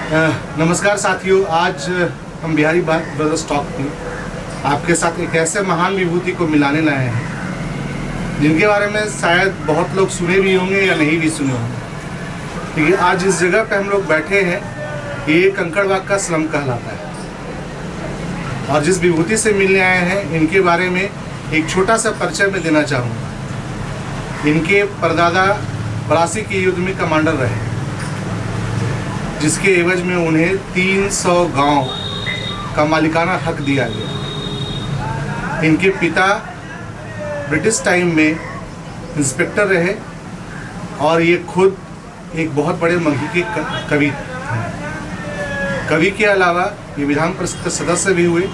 नमस्कार साथियों, आज हम बिहारी ब्रदर्स टॉक में आपके साथ एक ऐसे महान विभूति को मिलाने लाए हैं जिनके बारे में शायद बहुत लोग सुने भी होंगे या नहीं भी सुने होंगे। ठीक है, आज इस जगह पे हम लोग बैठे हैं, ये कंकड़बाग का स्लम कहलाता है और जिस विभूति से मिलने आए हैं इनके बारे में एक छोटा सा परिचय मैं देना चाहूँगा। इनके परदादा पलासी के युद्ध में कमांडर रहे, जिसके एवज में उन्हें 300 गांव का मालिकाना हक दिया गया। इनके पिता ब्रिटिश टाइम में इंस्पेक्टर रहे और ये खुद एक बहुत बड़े मगही के कवि हैं। कवि के अलावा ये विधान परिषद के सदस्य भी हुए,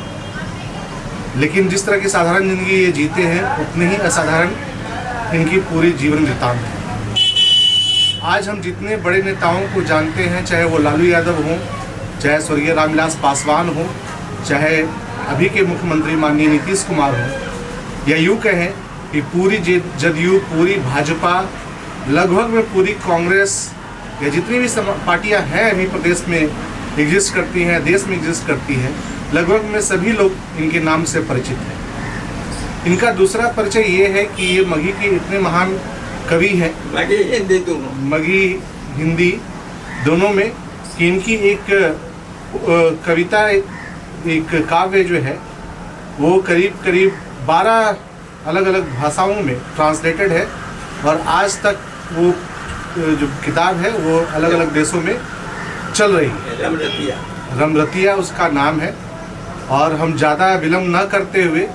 लेकिन जिस तरह की साधारण जिंदगी ये जीते हैं उतनी ही असाधारण इनकी पूरी जीवन वृत्तांत है। आज हम जितने बड़े नेताओं को जानते हैं, चाहे वो लालू यादव हों, चाहे स्वर्गीय रामविलास पासवान हों, चाहे अभी के मुख्यमंत्री माननीय नीतीश कुमार हों, या यूँ कहें कि पूरी जदयू, पूरी भाजपा, लगभग में पूरी कांग्रेस या जितनी भी पार्टियां हैं अभी प्रदेश में एग्जिस्ट करती हैं, देश में एग्जिस्ट करती हैं, लगभग में सभी लोग इनके नाम से परिचित हैं। इनका दूसरा परिचय ये है कि ये मगही के इतने महान कवि हैं, मगही हिंदी दोनों में, कि इनकी एक कविता, एक काव्य जो है वो करीब 12 अलग अलग भाषाओं में ट्रांसलेटेड है और आज तक वो जो किताब है वो अलग अलग देशों में चल रही है। रमरतिया उसका नाम है। और हम ज़्यादा विलम्ब न करते हुए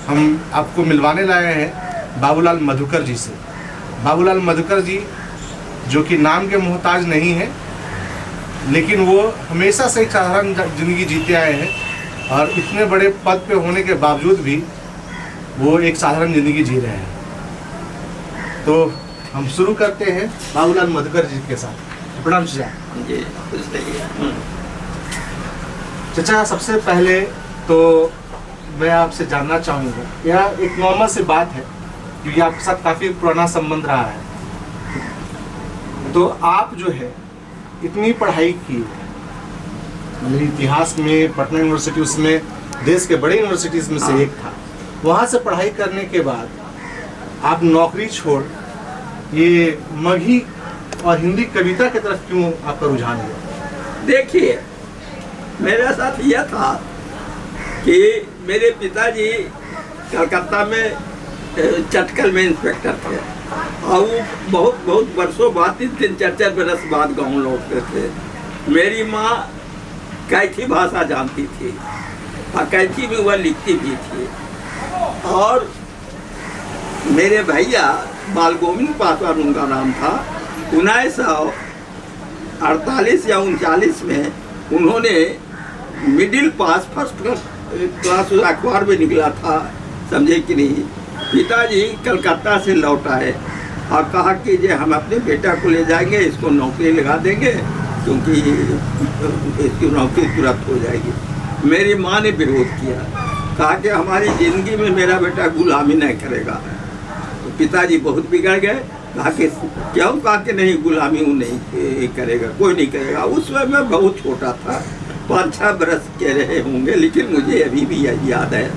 हम आपको मिलवाने लाए हैं बाबूलाल मधुकर जी से। बाबूलाल मधुकर जी जो कि नाम के मोहताज नहीं हैं, लेकिन वो हमेशा से एक साधारण जिंदगी जीते आए हैं और इतने बड़े पद पे होने के बावजूद भी वो एक साधारण जिंदगी जी रहे हैं। तो हम शुरू करते हैं बाबूलाल मधुकर जी के साथ। प्रणाम चाचा। सबसे पहले तो मैं आपसे जानना चाहूँगा, यह एक नॉर्मल सी बात है क्योंकि आपके साथ काफ़ी पुराना संबंध रहा है, तो आप जो है इतनी पढ़ाई की, मतलब इतिहास में पटना यूनिवर्सिटी उसमें देश के बड़े यूनिवर्सिटीज़ में से एक था, वहाँ से पढ़ाई करने के बाद आप नौकरी छोड़ ये मगही और हिंदी कविता की तरफ क्यों आपका रुझान हुआ? देखिए, मेरे साथ यह था कि मेरे पिताजी कलकत्ता में चटकल में इंस्पेक्टर थे और वो बहुत वर्षों बाद 3-4 बरस बाद गाँव लौटते थे। मेरी माँ कैथी भाषा जानती थी और कैथी में वह लिखती भी थी। और मेरे भैया बाल गोविंद पासवान उनका नाम था, 1948 या 39 में उन्होंने मिडिल पास फर्स्ट क्लास अखबार में निकला था, समझे कि नहीं। पिताजी कलकत्ता से लौट आए और कहा कि जे हम अपने बेटा को ले जाएंगे, इसको नौकरी लगा देंगे क्योंकि इसकी नौकरी तुरंत हो जाएगी। मेरी माँ ने विरोध किया, कहा कि हमारी ज़िंदगी में मेरा बेटा गुलामी नहीं करेगा। तो पिताजी बहुत बिगड़ गए, कहा कि क्यों? कहा कि नहीं, गुलामी वो नहीं करेगा, कोई नहीं करेगा। उस समय मैं बहुत छोटा था, 5-6 बरस के रहे होंगे, लेकिन मुझे अभी भी याद है।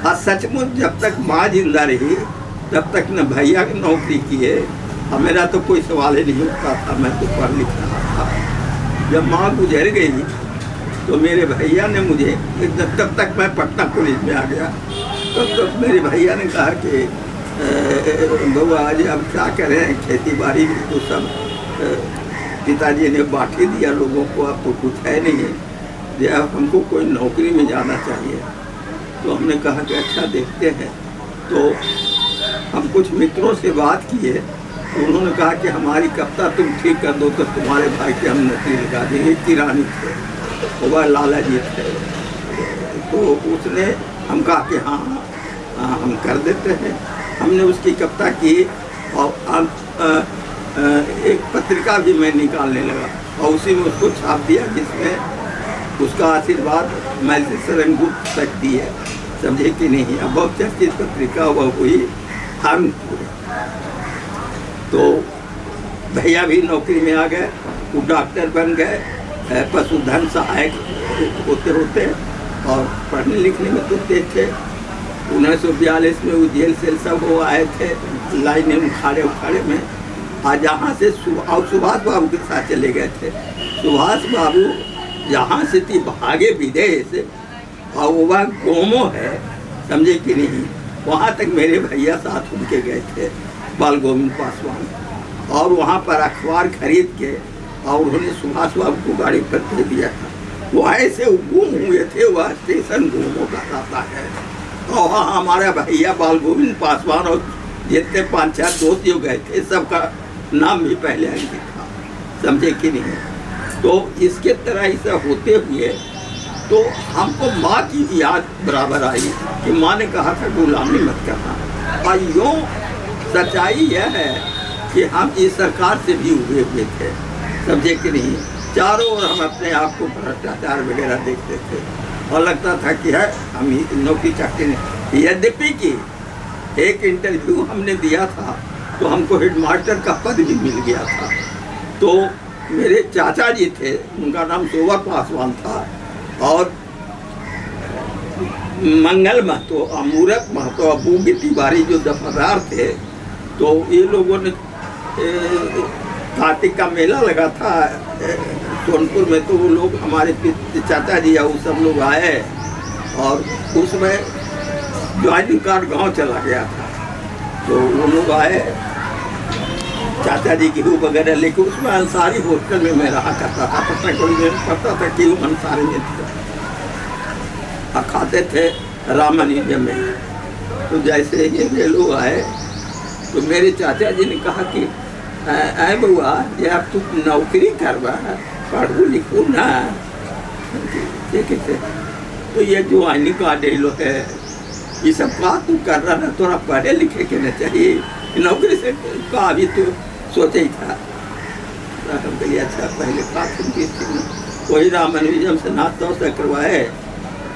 और सचमुच जब तक माँ जिंदा रही तब तक न भैया की नौकरी किए और मेरा तो कोई सवाल ही नहीं उठता था, मैं तो पढ़ लिख रहा था। जब माँ गुजर गई तो मेरे भैया ने मुझे, तब तक मैं पटना पुलिस में आ गया, तब तक मेरे भैया ने कहा कि बउआ आज अब क्या करें, खेती बाड़ी में तो सब पिताजी ने बांट ही दिया लोगों को, अब तो कुछ है नहीं, जब हमको कोई नौकरी में जाना चाहिए। तो हमने कहा कि अच्छा देखते हैं। तो हम कुछ मित्रों से बात किए तो उन्होंने कहा कि हमारी कविता तुम ठीक कर दो तो तुम्हारे भाई की हम नौकरी लगा देंगे। किरानी थे, वह लाला जी थे। तो उसने हम कहा कि हाँ हम कर देते हैं। हमने उसकी कविता की और एक पत्रिका भी मैं निकालने लगा और उसी में उसको छाप दिया, जिसमें उसका आशीर्वाद महर्षि शरण गुप्त तक दी है, समझे कि नहीं। अब बहुत चर्चित पत्रिका वह हुई हम। तो भैया भी नौकरी में आ गए वो डॉक्टर बन गए, पशुधन सहायक होते होते, और पढ़ने लिखने में तो तेज थे। 1942 में वो जेल से सब वो आए थे लाइनें उखाड़े में। आज यहाँ से सुभाष बाबू के साथ चले गए थे। सुभाष बाबू यहाँ से थी भागे विदेश, और वो वहाँ गोमो है, समझे कि नहीं, वहाँ तक मेरे भैया साथ उनके गए थे, बाल गोविंद पासवान, और वहाँ पर अखबार खरीद के और उन्होंने सुभाष बाबू को गाड़ी पर दे दिया था। वो ऐसे गुम हुए थे, वह स्टेशन गोमो का आता है। और वहाँ हमारा भैया बाल गोविंद पासवान और जितने 5-4 दोस्त जो गए थे सबका नाम भी पहले अंकित था, समझे कि नहीं। तो इसके तरह ऐसा होते हुए तो हमको माँ की याद बराबर आई कि माँ ने कहा था गुलामी मत करना। और यूँ सच्चाई यह है कि हम इस सरकार से भी उभे हुए थे, समझे कि नहीं। चारों ओर हम अपने आप को भ्रष्टाचार वगैरह देखते थे और लगता था कि है हम नौकरी चाहते नहीं। यद्यपि कि एक इंटरव्यू हमने दिया था तो हमको हेडमास्टर का पद भी मिल गया था। तो मेरे चाचा जी थे, उनका नाम सोवर पासवान था, और मंगल महतो, अमूरत महतो, अबू के तिवारी जो दफादार थे, तो ये लोगों ने कार्तिक का मेला लगा था सोनपुर में, तो वो लोग हमारे चाचा जी वो सब लोग आए, और उसमें ज्वाइनिंग कार्ड गांव चला गया था। तो वो लोग आए चाचा जी गेहूँ वगैरह लेके, उसमें अंसारी होटल में मैं रहा करता था, पता था कि वो अंसारी में खाते थे रामानुजम में। तो जैसे ये लोग आए तो मेरे चाचा जी ने कहा कि अरे बउआ ये अब तू नौकरी करवा, पढ़ू लिखू ना, ठीक है। तो ये जो आईनी कार्ड लो है, ये सब का तू कर रहा ना, थोड़ा पढ़े लिखे के ना चाहिए, नौकरी से का अभी तो सोचे ही था। हम कहिए अच्छा पहले का सुनती थी, वही रामानुजम से नाश्ता वास्ता करवाए,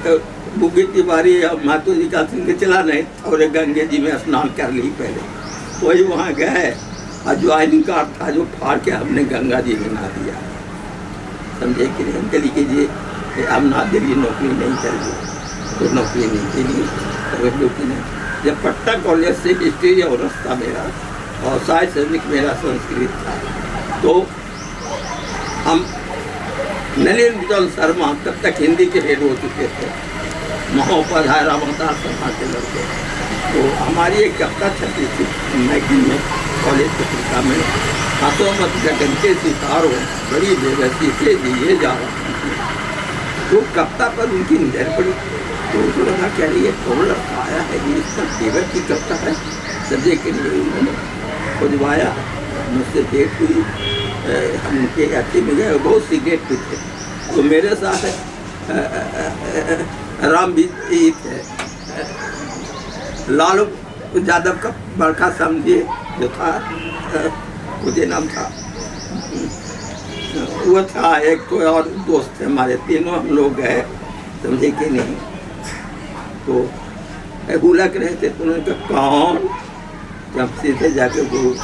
तो बुग्गी तिवारी और मातो जी का सिंह चला नहीं, और गंगे जी में स्नान कर ली पहले, वही वहाँ गए, और ज्वाइनिंग कार्ड था जो फाड़ के हमने गंगा जी में ना दिया, समझे कि नहीं। हम कह लीजिए हम ना दे नौकरी नहीं करेंगे, तो नौकरी नहीं देनी, तो नहीं। जब पटना कॉलेज से हिस्ट्री ऑनर्स था मेरा, और साहित्य सैनिक मेरा संस्कृत था, तो हम नलिन शर्मा तब तक हिंदी के हेड हो चुके थे, महोपाध्याय रामवतार सभा के लड़के। तो हमारी एक कविता छपी थी मैगजीन में, कॉलेज पत्रिका में, हाथों मत गगन के सितारों बड़ी बेबसी से दिए जा रहा है। तो कविता पर उनकी नजर पड़ी, तो उनको लगा क्या ये कौन लड़का आया है, ये इसका देवर की कविता है, समझे के लिए उन्होंने खुजवाया, मुझसे भेंट हुई, हम उनके अच्छे में गए, बहुत सिगरेट भी थे। तो मेरे साथ राम भी थे, लालू यादव का बड़का समझिए जो था, मुझे नाम था, वो था, एक कोई और दोस्त थे हमारे, तीनों हम लोग गए, समझे कि नहीं। तो हुलक रहे थे, तो उन्होंने कहा कौन, जब सीधे जाके बोल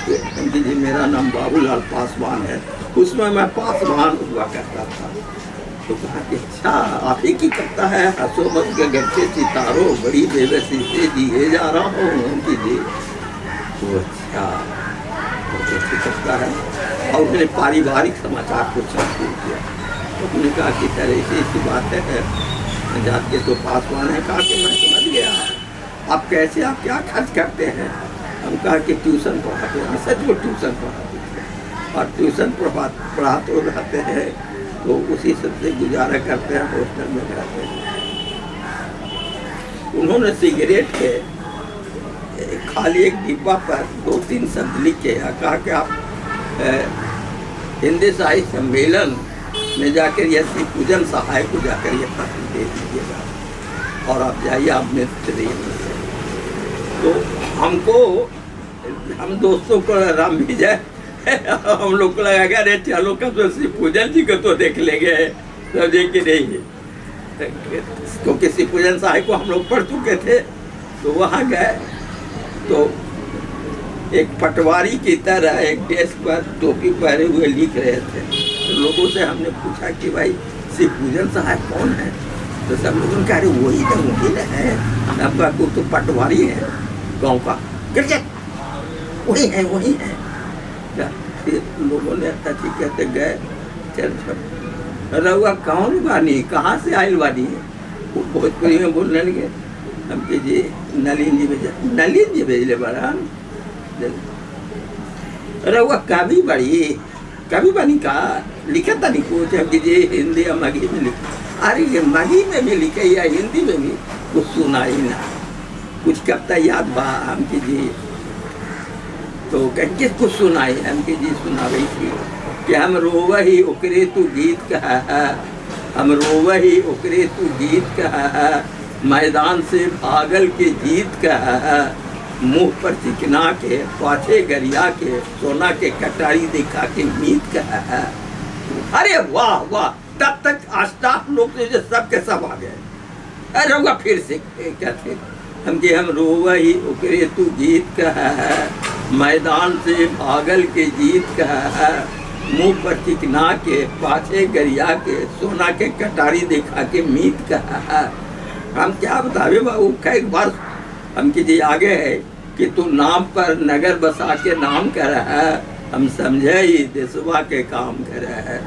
जी मेरा नाम बाबूलाल पासवान है, उसमें मैं पासवान हुआ करता था। तो कहा कि अच्छा आप ही की करता है, हंसो मत गगन के सितारों बड़ी बेबसी से दिए जा रहा हूँ उनकी जी। तो अच्छा कैसे करता है, और उन्होंने पारिवारिक समाचार को चालू किया। तो उन्होंने कहा कि तरह ऐसी बात है, जात के तो पासवान है। कहा कि मैं समझ गया, आप कैसे, आप क्या खर्च करते हैं। हम कहा कि ट्यूशन पढ़ाते हैं, सच वो ट्यूशन पढ़ाते हैं, और ट्यूशन पढ़ाते रहते हैं, तो उसी सबसे गुजारा करते हैं, हॉस्टल में रहते हैं। उन्होंने सिगरेट के खाली एक डिब्बा पर 2-3 शब्द लिखे, कहा कि आप हिंदी साहित्य सम्मेलन में जाकर यह श्री पूजन सहाय को जाकर यह पत्र दे दीजिएगा, और आप जाइए, आप नेतृत्व दीजिए। तो हमको, हम दोस्तों को राम विजय हम लोग को लगा अरे चलो कब तो श्री पूजन जी को तो देख लेंगे, समझे कि नहीं। तो किसी पूजन सहाय को हम लोग पढ़ चुके थे, तो वहाँ गए, तो एक पटवारी की तरह एक डेस्क पर टोपी पहने हुए लिख रहे थे। तो लोगों से हमने पूछा कि भाई शिव पूजन साहब कौन है, तो सब लोगों ने कहा अरे वही ना है, आपका को तो पटवारी है गांव का, वही है वही है। फिर लोगों ने अच्छी कहते गए, चल रहुआ कौन बानी, कहाँ से आयल बानी, वो भोजपुरी में बोलने लगे। हम के जी नलीन जी भेजले बड़ा, रहुआ कभी बनी का लिखे था नहीं कुछ, हम जी हिंदी या मगी में लिखे, अरे मगी में भी लिखे या हिंदी में भी कुछ सुना ही ना, कुछ कविता याद बा हमके जी, तो कहीं कुछ सुनाई हमके जी सुना रही थी कि हम रोवा ही ओकरे तू गीत कहा है, हम रोवा ही ओकरे तू गीत कहा है, मैदान से भागल के जीत कहा है, मुंह पर चिकना के पाछे गरिया के सोना के कटारी दिखा के मीत कहा है। अरे वाह वाह, तब तक स्टाफ लोग तो सब के सब आ गए। अरे होगा फिर से क्या थे हम रोवा ही ओकरे तू गीत कहा है, मैदान से भागल के जीत कहा है, मुंह पर चिकना के पाछे गरिया के सोना के कटारी दिखा के मीत कहा है। हम क्या बतावे बाबू, कई बार हमके जी आगे है कि तू नाम पर नगर बसा के नाम कर है, हम समझे ही देशवा के काम कर है,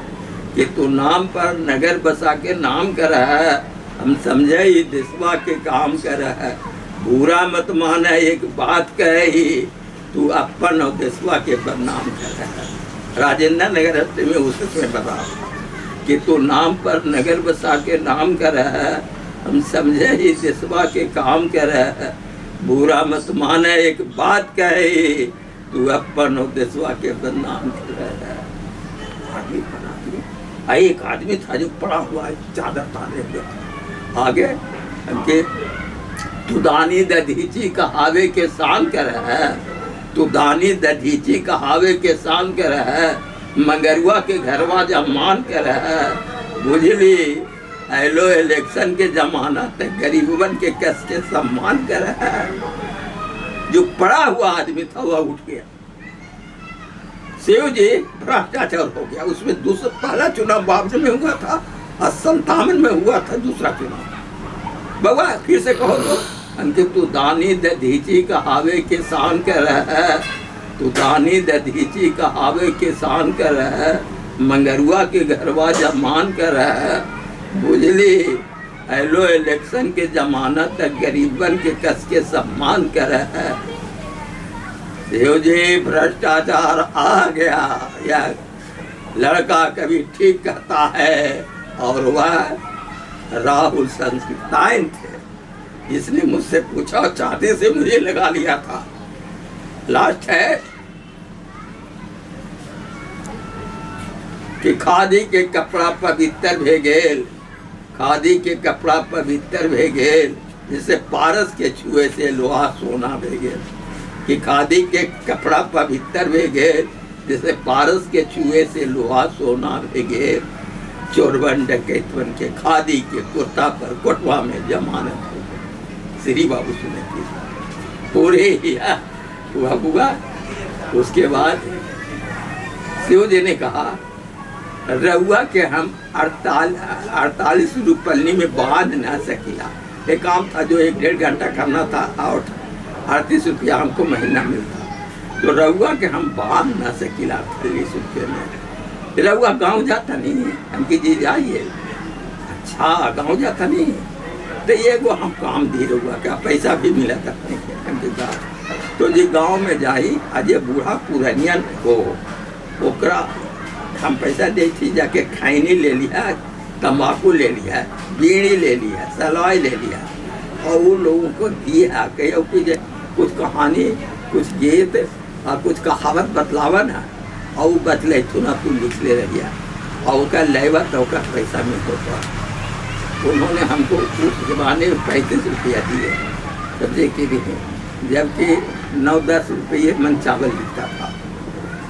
कि तू नाम पर नगर बसा के नाम कर है, हम समझे ही देशवा के काम कर है, बुरा मत माने एक बात कहे ही, तू अपन और देशवा के बदनाम कर है। राजेंद्र नगर में उसमें बता कि तू नाम पर नगर बसा के नाम कर है, हम समझे ही देशवा के काम कर है, बुरा मत माने एक बात कहे, तू अपन और देशवा के बदनाम कर रहा है। एक आदमी था जो पड़ा हुआ है चादर ताने हुए आगे हमके, तू दानी दधीची कहावे के शान कर है, तू दानी दधीची कहावे के शान कर है, मंगरुआ के घरवा जमान कर है, बुझली हेलो इलेक्शन के जमाना तक गरीबन के कस के सम्मान कर है। जो पड़ा हुआ आदमी था वह उठ गया, शिव जी भ्रष्टाचार हो गया। उसमें दूसरा पहला चुनाव बावजूद में हुआ था और 57 में हुआ था दूसरा चुनाव। बाबा फिर से कहो तो अंकित, तू दानी दधीची कहावे के शान कर है, तू दानी दधीची कहावे के शान कर है, मंगरुआ के घरवा जमान कर है, बुझली हेलो इलेक्शन के जमाना तक गरीबन के कस के सम्मान कर है। देव जी भ्रष्टाचार आ गया, यह लड़का कभी ठीक कहता है, और वह राहुल संस्कृतायन थे, इसने मुझसे पूछा और चाहते से मुझे लगा लिया था। लास्ट है कि खादी के कपड़ा पवित्र भेगेल, खादी के कपड़ा पवित्र भेगेल, जिसे पारस के छुए से लोहा सोना भेगेल, कि खादी के कपड़ा पवित्र भेगेल, जिसे पारस के छुए से लोहा सोना भेगेल, चोरबन डकैतवन के खादी के कुर्ता पर कोटवा में जमानत हो गई। श्री बाबू सुने पूरे हुआ हुआ। उसके बाद शिव जी ने कहा रउआ के हम 48 रुपये में बांध ना सकिला। एक काम था जो 1-1.5 घंटा करना था और 38 रुपया हमको महीना मिलता, तो रउआ के हम बांध ना सकिला 48 रुपये में। रउआ गांव जाता नहीं, हमकी जी जाइए। अच्छा गांव जाता नहीं, तो ये वो हम काम दी रउआ का पैसा भी मिला था हमके साथ। तो जी गांव में जाई, आज ये बूढ़ा पुरानियन को ओकरा हम पैसा दे थी, जाके खैनी ले लिया, तम्बाकू ले लिया, बीड़ी ले लिया, सलाई ले लिया, और उन लोगों को दिया कहीं कुछ कहानी, कुछ गीत और कुछ कहावत बतलावा ना, और वो बतले तू ना तू लिख ले रहिया, और उसका लेवा तो का पैसा मिलता था। उन्होंने हमको उस जमाने में 35 रुपया दिए सब्जी के लिए, जबकि 9-10 रुपये मन चावल बिकता था।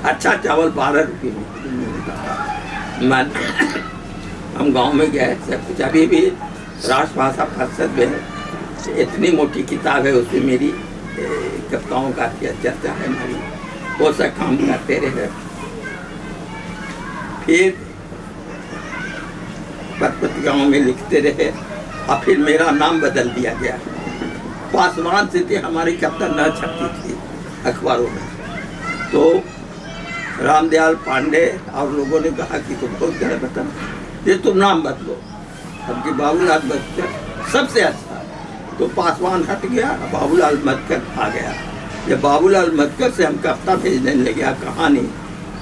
अच्छा चावल 12 रुपये में मिलता था। मन हम गांव में गए सब कुछ, अभी भी राष्ट्रभाषा परिषद में इतनी मोटी किताब है, उसमें मेरी कविताओं का चर्चा है हमारी, वो सब काम करते रहे। फिर पत्रिकाओं में लिखते रहे और फिर मेरा नाम बदल दिया गया। पासवान से हमारी कब तक न छपती थी अखबारों में, तो रामदयाल पांडे और लोगों ने कहा कि तुम बहुत गलत है, ये तुम नाम बदलो, अब कि बाबूलाल मधुकर सबसे अच्छा। तो पासवान हट गया, बाबूलाल मधुकर आ गया। जब बाबूलाल मधुकर से हम कविता भेजने लगे कहानी,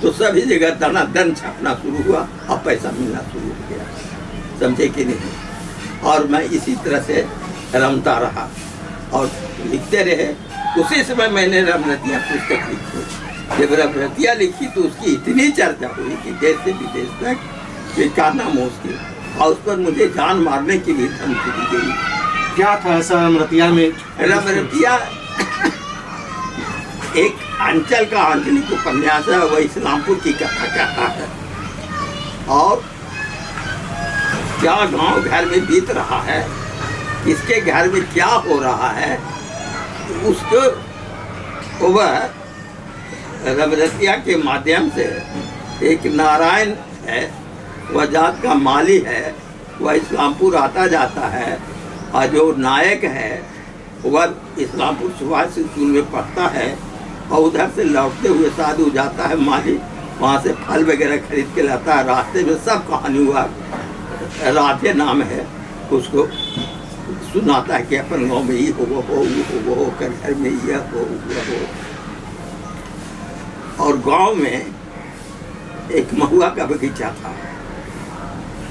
तो सभी जगह दनादन छपना शुरू हुआ और पैसा मिलना शुरू हो गया, समझे कि नहीं। और मैं इसी तरह से रमता रहा और लिखते रहे। उसी समय मैंने रमरतिया पुस्तक लिखी। जब रमरतिया लिखी तो उसकी इतनी चर्चा हुई कि देश से विदेश तक ये कहना मुश्किल, और उस पर मुझे जान मारने की भी धमकी दी गई। क्या था ऐसा रमरतिया में? रमरतिया एक अंचल का आंचलिक उपन्यास है, वह इस्लामपुर की कथा कहता है, और क्या गांव घर में बीत रहा है, किसके घर में क्या हो रहा है, उसको वह रमरतिया के माध्यम से एक नारायण है, वह जात का माली है, वह इस्लामपुर आता जाता है, और जो नायक है वह इस्लामपुर सुभाष स्कूल में पढ़ता है, और उधर से लौटते हुए साधु जाता है माली, वहाँ से फल वगैरह खरीद के लाता है। रास्ते में सब कहानी हुआ, राधे नाम है, उसको सुनाता है कि अपन गाँव में ये हो वो हो कर घर में यह हो वह हो। और गांव में एक महुआ का बगीचा था।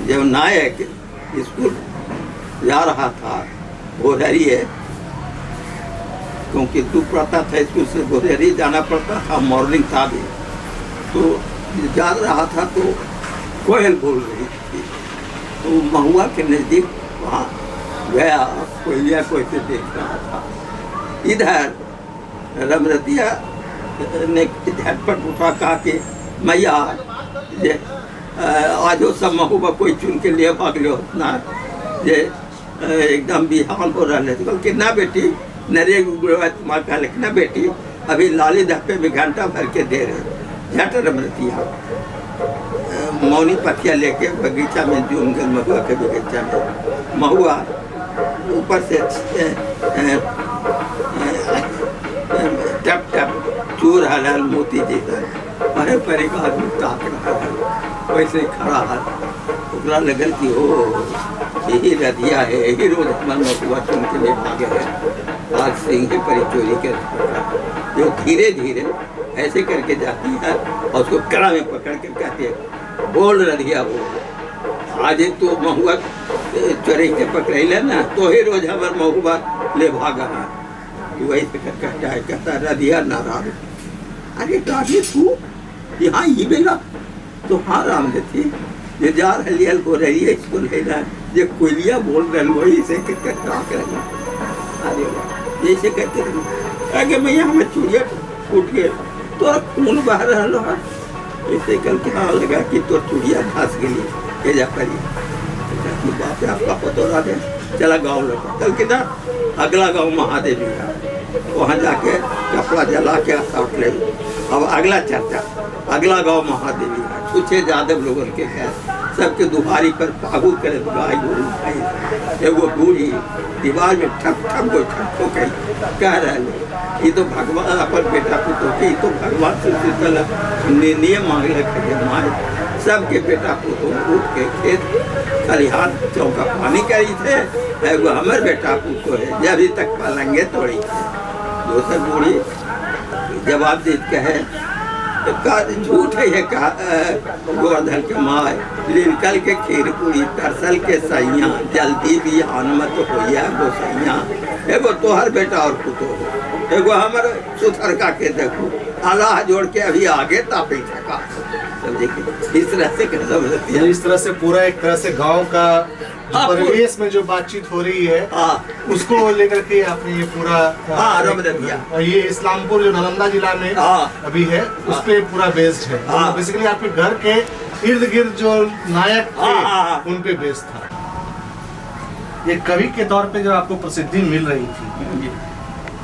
जब नायक स्कूल जा रहा था बोधरिए, क्योंकि दूर पड़ता था स्कूल से बोधरी जाना पड़ता था, मॉर्निंग था भी, तो जा रहा था तो कोयल बोल रही थी, तो महुआ के नज़दीक वहाँ गया, कोयलिया को ऐसे देख रहा था। इधर रमरतिया ने झटपट उठा कहा कि मैया आज वो सब महुआ कोई चुन के लिए भाग लो ना, ये एकदम बिहान हो रहा है। तो कितना बेटी नरे तुम्हारा कहा लिखना बेटी, अभी लाली धप्पे में घंटा भर के दे रहे। झट रमरतिया मौनी पथिया लेके बगीचा में जूनगल महुआ के बगीचा में, महुआ ऊपर से टप टप चूर हलाल मोती जैसा परे परे का आदमी ताक रहा है, वैसे खड़ा है। ओकरा लगल कि हो यही रधिया है, यही रोज हमारे महुआ चुन के लिए भागे है, आज से ही परी चोरी कर जो धीरे धीरे ऐसे करके जाती है और उसको कड़ा में पकड़ कर कहते हैं बोल रधिया बोल, आज तो महुआ चोरी के पकड़े ना, तो ही रोज हमारे महुआ ले भागा है। तो वही से कहता है, कहता रधिया नाराज, अरे दादी तू यहाँ ये बेला तो हाँ राम थी ये जा रही हो रही है स्कूल है ना, ये कोयलिया बोल रहे वही से कहकर अरे जैसे कहते आगे मैं यहाँ में चूड़िया टूट गए तो खून बह रहा है, ऐसे कल के हाँ लगा कि तो चूड़िया घास के लिए ये जा पड़ी। बाप रे आपका पतो रहा है, चला गाँव लगा। कल किधर अगला गाँव महादेवी है, वहाँ जाके कपड़ा जला के साफ ले। अब अगला चर्चा, अगला गांव महादेवी है, छुछे यादव लोगों के है, सबके दुहारी पर पागु करे गाय गोरू खाई। एगो बूढ़ी दीवार में ठप ठप को ठपको कही कह रहे ये तो भगवान अपन बेटा पुतो के तो भगवान से नियम मांग रखे माए। सबके बेटा पुतो उठ के खेत खलिहान चौका पानी करी थे, एगो हमारे बेटा पुतो है जे अभी तक पलंगे तोड़ी थे। दोसर बूढ़ी जवाब देत कहे झूठ है गोवर्धन के माय, लिनकल के खीर पूरी तरसल के सैया, जल्दी भी हनुमत होइया गोसैया। एगो तोहर बेटा और पुतो हो, एगो हमारे सुथर का के देखो अल्लाह जोड़ के अभी आगे तापी थका। समझे कि इस तरह से कसम रहती है। इस तरह से पूरा एक तरह से गांव का परिवेश में जो बातचीत हो रही है उसको लेकर के आपने ये पूरा ये इस्लामपुर जो नालंदा जिला में अभी है उस पे पूरा बेस्ड है। बेसिकली आपके घर के इर्द गिर्द जो नायक थे उन पे बेस्ड था। ये कवि के तौर पे जब आपको प्रसिद्धि मिल रही थी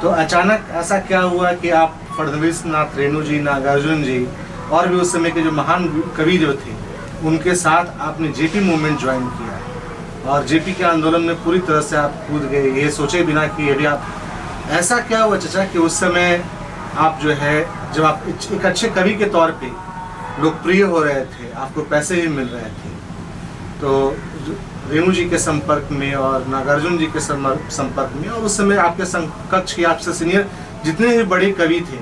तो अचानक ऐसा क्या हुआ कि आप फडणवीस नाथ रेणु जी, नागार्जुन जी और भी उस समय के जो महान कवि जो थे उनके साथ आपने जेपी मूवमेंट ज्वाइन किया। और जेपी के आंदोलन में पूरी तरह से आप कूद गए, ये सोचे बिना कि यदि आप, ऐसा क्या हुआ चाचा कि उस समय आप जो है, जब आप एक अच्छे कवि के तौर पे लोकप्रिय हो रहे थे, आपको पैसे भी मिल रहे थे, तो रेणु जी के संपर्क में और नागार्जुन जी के संपर्क में, और उस समय आपके समकक्ष के, आपसे सीनियर जितने भी बड़े कवि थे,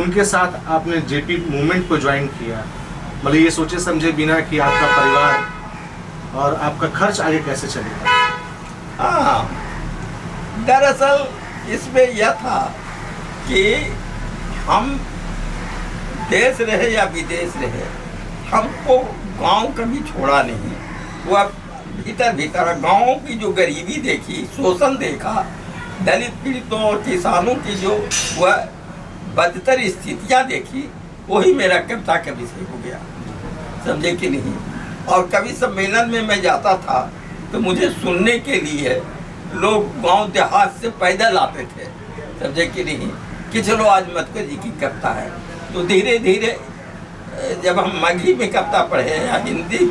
उनके साथ आपने जेपी मूवमेंट को ज्वाइन किया, मतलब ये सोचे समझे बिना कि आपका परिवार और आपका खर्च आगे कैसे चलेगा? हाँ, दरअसल इसमें यह था कि हम देश रहे या विदेश रहे, हमको गांव कभी छोड़ा नहीं। वह भीतर भीतर गांव की जो गरीबी देखी, शोषण देखा, दलित पीड़ितों और किसानों की जो वह बदतर स्थितियां देखी, वही मेरा कविता का विषय हो गया, समझे कि नहीं। और कवि सम्मेलन में मैं जाता था तो मुझे सुनने के लिए लोग गांव देहात से पैदल आते थे, समझे कि नहीं, कि चलो आज मतकर जी की कविता है। तो धीरे धीरे जब हम मगही में कविता पढ़े या हिंदी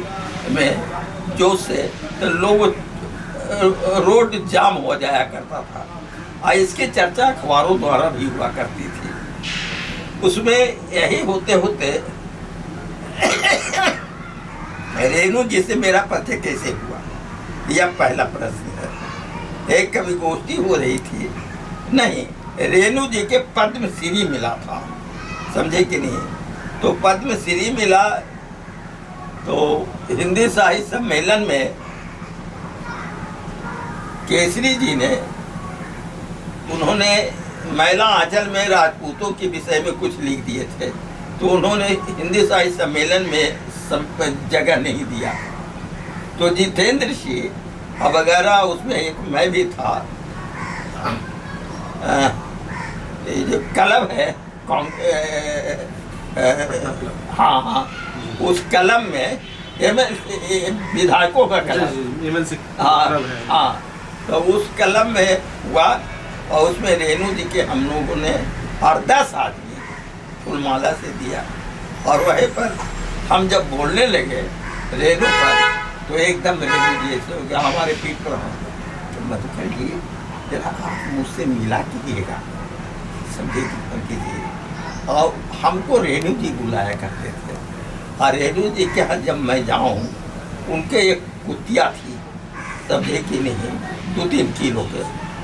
में जोश से, तो लोग रोड जाम हो जाया करता था, और इसकी चर्चा अखबारों द्वारा भी हुआ करती थी। उसमें यही होते होते रेणु जी से मेरा परिचय कैसे हुआ, यह पहला प्रश्न है। एक कवि गोष्ठी हो रही थी, नहीं, रेणु जी के पद्मश्री मिला था, समझे कि नहीं। तो पद्मश्री मिला तो हिंदी साहित्य सम्मेलन में केसरी जी ने, उन्होंने मैला आंचल में राजपूतों के विषय में कुछ लिख दिए थे, तो उन्होंने हिंदी साहित्य सम्मेलन में जगह नहीं दिया। तो जितेंद्र सिंह वगैरह, उसमें एक मैं भी था, ये जो क्लब है, हाँ हाँ, उस कलम में विधायकों का कलम, हाँ हाँ, तो उस कलम में हुआ, और उसमें रेणु जी के हम लोगों ने 10 आदमी फूलमाला से दिया। और वहीं पर हम जब बोलने लगे रेणु पर, तो एकदम रेणु जी ऐसे हो गया, हमारे पीठ पर तो मधुकर जी जरा आप मुझसे मिला कीजिएगा, समझे कीजिए। और हमको रेणु जी बुलाया करते थे, और रेणु जी के यहाँ जब मैं जाऊँ, उनके एक कुतिया थी, समझे कि नहीं, 2-3 किलो के,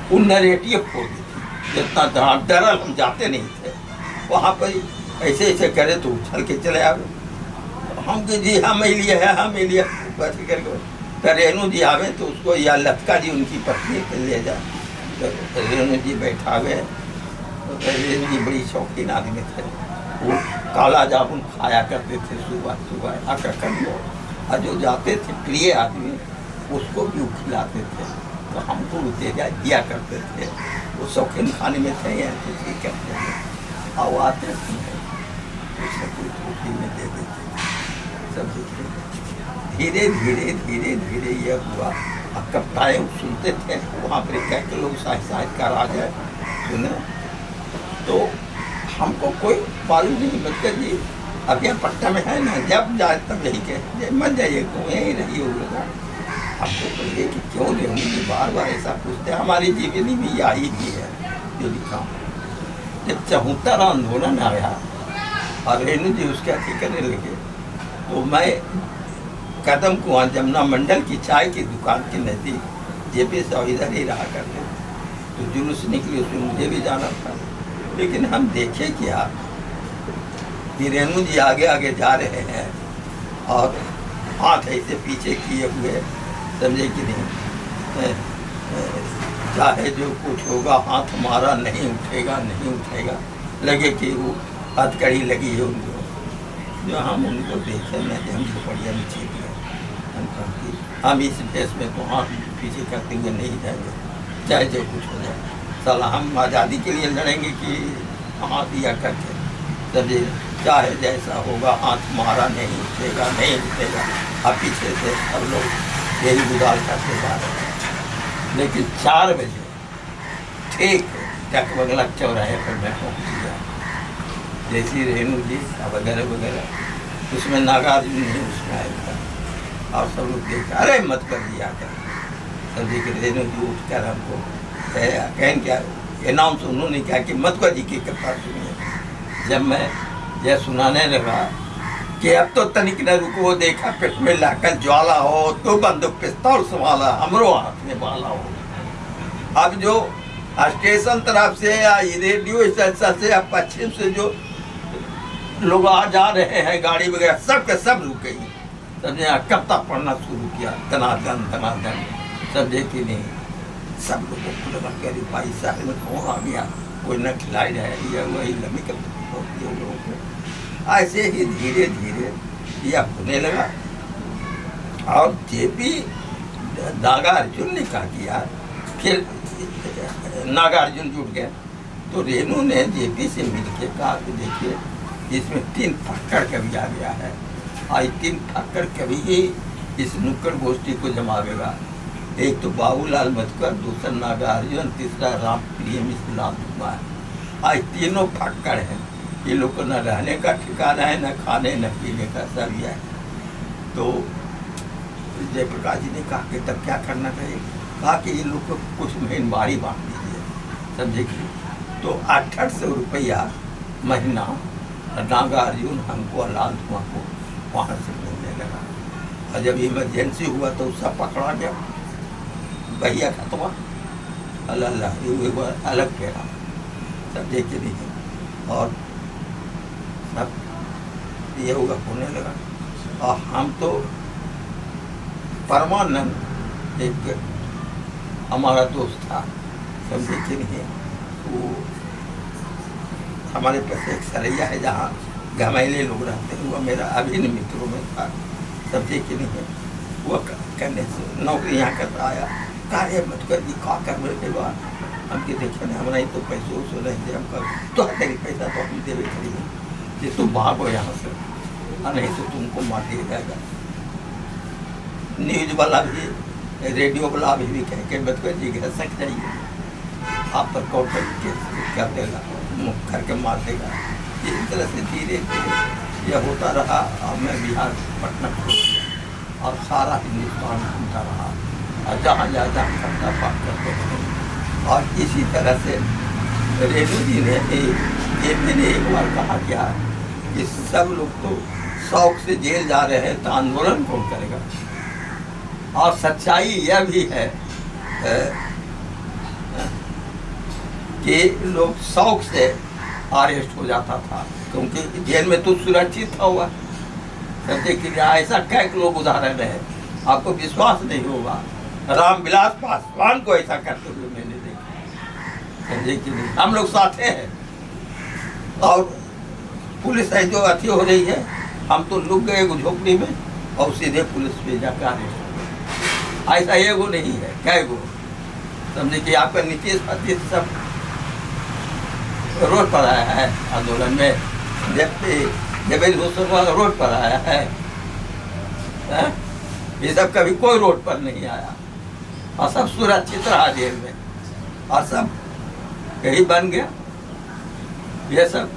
वो नरेटिव फोड़ दी थी, जितना डरल हम जाते नहीं थे। वहाँ पर ऐसे ऐसे करे तो उछल के चले आवे, हम कि जी हाँ मैं लिए है, हाँ मैं लिए, बस करके तो रेणु जी आवे तो उसको, या लतका जी उनकी पत्नी के ले जाए, तो रेणु जी बैठा गए। तो रेणु जी बड़ी शौकीन आदमी थे, वो काला जामुन खाया करते थे सुबह सुबह आकर कभी, और जो जाते थे प्रिय आदमी उसको भी खिलाते थे, तो हमको दिया करते थे। वो शौकीन खाने में थे या कुछ ही करते थे, और वो आते थे कुछ रोटी में दे देते थे, सब धीरे धीरे धीरे धीरे यह हुआ। अब कविताएँ सुनते थे, वहाँ पर कह के लोग साहित्यकार आ गए सुने, तो हमको कोई मालूम नहीं, बच्चा जी अब यहाँ पट्टा में है ना, जब जाए तब यही कहे मत जाइए, क्यों यहीं रही होगा। आपको कहिए कि क्यों रेणु जी बार बार ऐसा पूछते हैं, हमारी जीवनी में ये आई भी है जो लिखा। जब 74 आंदोलन आया और रेणु जी उसके अति करने लगे, तो मैं कदम कुआं जमुना मंडल की चाय की दुकान के नज़दीक जेपी साहब इधर ही रहा करते, तो जुलूस निकली, उसमें मुझे भी जाना था। लेकिन हम देखे क्या कि रेणु जी आगे आगे जा रहे हैं, और हाथ ऐसे पीछे किए हुए, समझे कि नहीं, चाहे जो कुछ होगा हाथ हमारा नहीं उठेगा, नहीं उठेगा, लगे कि वो हथकड़ी लगी है उनको। जो हम उनको देखे ना, हम बढ़िया नीचे दिया, हम इस देश में तो हाथ पीछे करते हुए नहीं जाएंगे, चाहे जो कुछ हो जाए। साला हम आज़ादी के लिए लड़ेंगे कि हाथ दिया करके, समझे, चाहे जैसा होगा हाथ हमारा नहीं उठेगा, नहीं उठेगा। अब पीछे से सब लोग यही गुजाल करते जा रहे हैं। लेकिन 4 बजे ठीक चक बंगला चौराहे पर मैं पहुँच गया, जैसी रेणु जी वगैरह वगैरह, उसमें नागार्जुन नहीं उसमें आया था, और सब लोग देखे, अरे मत कर दिया कर, समझे कि रेणु जी उठकर हमको कहें क्या अनाउंस उन्होंने किया कि मधुकर जी की कृपा सुनिए। जब मैं यह सुनाने लगा कि अब तो तनिक न रुको, देखा पेट में लाकर ज्वाला हो, तो बंदूक पिस्तौल संभाला, हमरो हाथ में बाला हो। अब जो स्टेशन तरफ से या रेडियो स्टेशन से या पश्चिम से जो लोग आ जा रहे हैं गाड़ी वगैरह, सब के सब रुक गई। समझे, कविता पढ़ना शुरू किया, धनाधन धनाधन, समझे कि नहीं। सब लोगों को लगा कि अरे भाई साहब में कौन आ गया, कोई न खिलाई है, या वही लम्बी होती है लोगों को। ऐसे ही धीरे धीरे यह होने लगा। और जेपी नागार्जुन ने कहा कि यार, फिर नागार्जुन जुट गए तो रेणु ने जेपी से मिलके कहा कि देखिए इसमें 3 फक्कड़ कवि आ गया है, आज 3 फक्कड़ कवि ही इस नुक्कड़ गोष्ठी को जमावेगा। एक तो बाबूलाल मधुकर, दूसरा नागार्जुन, तीसरा राम प्रिय मिश्र लाल कुमार। आज तीनों फक्कड़ हैं, ये लोग को न रहने का ठिकाना है, न खाने न पीने का, सब यह है। तो जयप्रकाश जी ने कहा कि तब क्या करना चाहिए। कहा कि ये लोग को कुछ महीनवारी बांट दीजिए, समझे कि। तो 800 रुपया महीना नागार्जुन हमको और लाल कुमार को वहाँ से मिलने लगा। और जब इमरजेंसी हुआ तो सब पकड़ा गया, भैया खतवा अल्लाह ये अलग फेरा, समझे कि नहीं। और सब ये हुआ होने लगा। और हम तो परमानंद एक हमारा दोस्त था, समझे कि नहीं, वो हमारे पास एक सरैया है जहाँ घमैले लोग रहते हैं, वो मेरा अभिन्न मित्रों में था, समझे कि नहीं। वो करने से नौकरी यहाँ करता आया, कार्य मधुकर जी का कर मेरे के बाद हमके देखे ना, हमारा ही तो पैसे वैसे नहीं दे, हम तो तेरी पैसा तो हम देवे करेंगे कि तुम भागो यहाँ से, नहीं तो तुमको मार दिया जाएगा। न्यूज वाला भी, रेडियो वाला भी कह के मधुकर जी घर सक जाइए, आप पर कौन कर देगा, मुख करके मार देगा। इस तरह से धीरे धीरे यह होता रहा। और मैं बिहार पटना छोड़ दिया और सारा हिंदुस्तान घूमता रहा, और जहाँ जहाँ करता पाप करते थे। और इसी तरह से रेणु जी ने ये मैंने एक बार कहा क्या कि सब लोग तो शौक से जेल जा रहे हैं, तो आंदोलन कौन करेगा। और सच्चाई यह भी है कि लोग शौक से अरेस्ट हो जाता था, क्योंकि जेल में तो सुरक्षित था हुआ, समझे कि ऐसा कई लोग उदाहरण है, आपको विश्वास नहीं होगा। रामविलास पासवान को ऐसा करते हुए मैंने देखा, समझे कि नहीं। हम लोग साथ हैं और पुलिस है जो अथी हो रही है, हम तो लुक गए झोपड़ी में और सीधे पुलिस पे जाकर अरेस्ट। ऐसा एगो नहीं है, कई गो, समझे कि आपका नीतीश पति सब रोड पर आया है आंदोलन में, जब रोड पर आया है, ये सब कभी कोई रोड पर नहीं आया, और सब सुरक्षित रहा जेल में, और सब यही बन गया। ये सब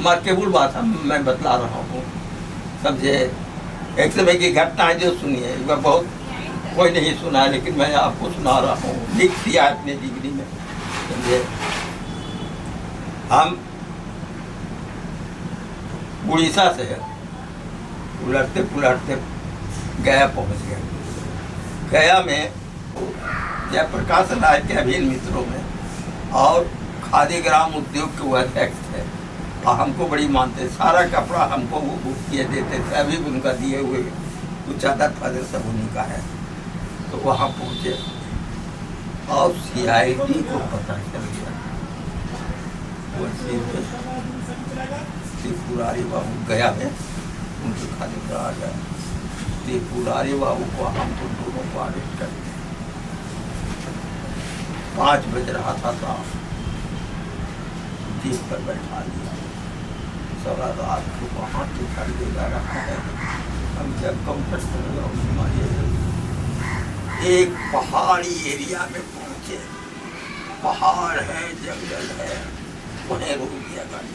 मार्केबुल बात है, मैं बतला रहा हूँ, समझे। एक समय की घटना है जो सुनिए, वह बहुत कोई नहीं सुना है, लेकिन मैं आपको सुना रहा हूँ, लिख दिया अपने डिग्री में, समझे। हम उड़ीसा से उलटते पुलटते गया पहुंच गए। गया में जयप्रकाश राय के अभिन्न मित्रों में और खादी ग्राम उद्योग के वो अध्यक्ष थे, और हमको बड़ी मानते, सारा कपड़ा हमको वो बुक किए देते थे, अभी भी उनका दिए हुए कुछ चादर फादर सब उन्हीं का है। तो वहाँ पहुँचे और CID को पता चल गया, त्रिपुरारी बाबू गया है, उनके खाने पर आ गया। त्रिपुरारी बाबू को हमको दोनों को अरेस्ट कर दिया। 5 बज रहा था, जीप पर बैठा दिया, सारा रात को वहाँ दिखाई दे रहा है। हम जब काउंटर पर एक पहाड़ी एरिया में पहुँचे, पहाड़ है, जंगल है, वहीं रोक दिया गाड़ी।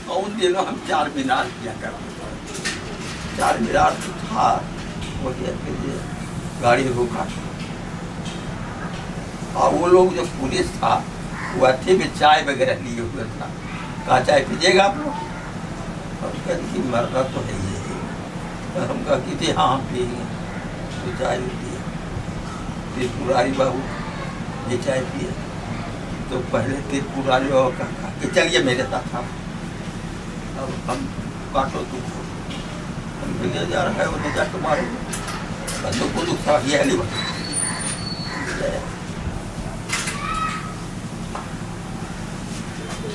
और उन दिनों हम 4 मीनार किया करते थे, 4 मीनार था, वो गाड़ी रोका, और वो लोग जो पुलिस था वो अच्छे में चाय वगैरह लिए हुए था। कहा चाय पीजिएगा आप लोग? और कहती मरना तो है ही है। तो हम कहा कि थी हाँ पिएंगे, तो चाय भी पिए। फिर पुरारी बाबू ये चाय पिए, तो पहले फिर पुरारी बाबू कहा कि चलिए मेरे साथ आप, अब हम काटो तुमको, हम ले जा रहा है वो ले जा तुम्हारे बंदूक को दूसरा ये नहीं बता।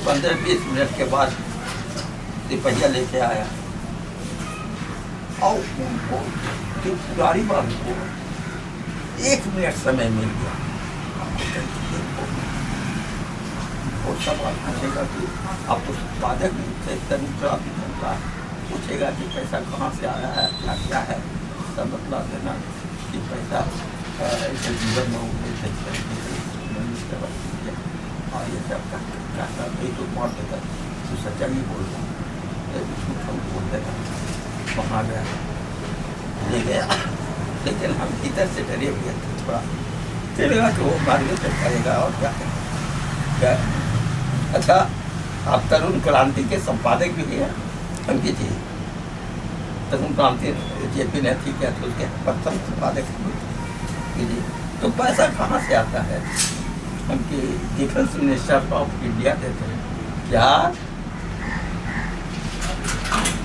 15-20 मिनट के बाद सिपहिया लेके आया और उनको पुरारी बाबू को 1 मिनट समय मिल गया। और सवाल पूछेगा कि आप तो उत्पादक का पूछेगा कि पैसा कहाँ से आया है, क्या क्या है, सब बतला देना कि पैसा ऐसे जीवन में और ये सब कहता नहीं तो मार देगा, तो सच्चा ही बोल रहा झूठ हम बोल देगा। वहाँ गया ले गया, लेकिन हम इधर से डरे हुए थे थोड़ा, चलेगा कि वो मार्गदर्शन करेगा और क्या करेगा। अच्छा, आप तरुण क्रांति के संपादक भी हैं अंकित जी, तरुण क्रांति जेपी ने थी क्या, तो उसके प्रथम संपादक जी। तो पैसा कहाँ से आता है? हमके डिफेंस मिनिस्टर ऑफ इंडिया देते हैं क्या?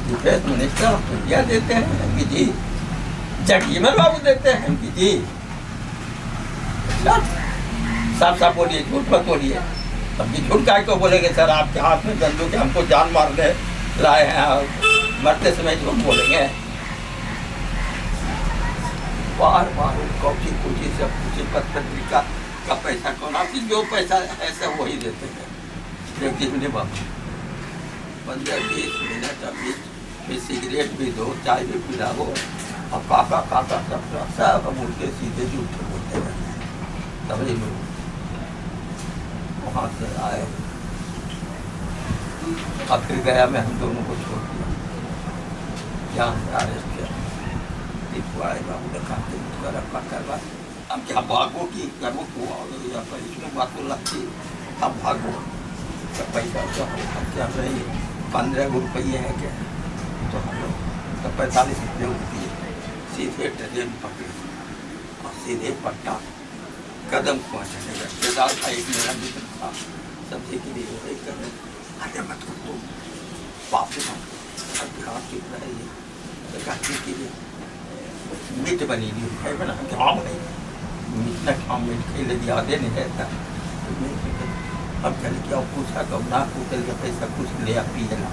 डिफेंस मिनिस्टर ऑफ इंडिया देते हैं अंकित जी, जगीमल बाबू देते हैं अंकित जी। साफ साफ बोलिए, झूठ मत बोलिए। अब झूठ काय को बोलेंगे सर, आपके हाथ में बंदूक है, हमको जान मारने लाए हैं और मरते समय झूठ बोलेंगे? बार बार कौची कुची से पूछे पत्रिका का पैसा कौन, आपकी जो पैसा ऐसा वही देते हैं। देखिए बाबू 15-20 मिनट अभी फिर सिगरेट भी दो, चाय भी पिलाओ, और काका काका सब हम उनके सीधे झूठे बोलते रहते हैं। तभी लोग वहाँ से आए, अब फिर गया मैं हम दोनों को छोड़ दिया, जान से अरेस्ट किया। पुराने बाबू ने कहा रखा करवा, अब क्या भागो की करो को या पर इसमें बातों लगती, अब भागो तो पैसा तो हम क्या नहीं 15 रुपये है क्या, तो हम लोग तो 45 रुपये होती है। सीधे ट्रेन पकड़े और सीधे पट्टा कदम पहुँचने का केदार का एक मेरा मित्र था, सब्जी के लिए वही करने अरे मत तो वापस बिहार चुप रही है काटने के लिए मीट बनी नहीं है बना क्या भाई मीट ना खाओ, मीट खेले यादे नहीं रहता। अब चल क्या पूछा कब ना पूछल के पैसा कुछ ले पिए ना,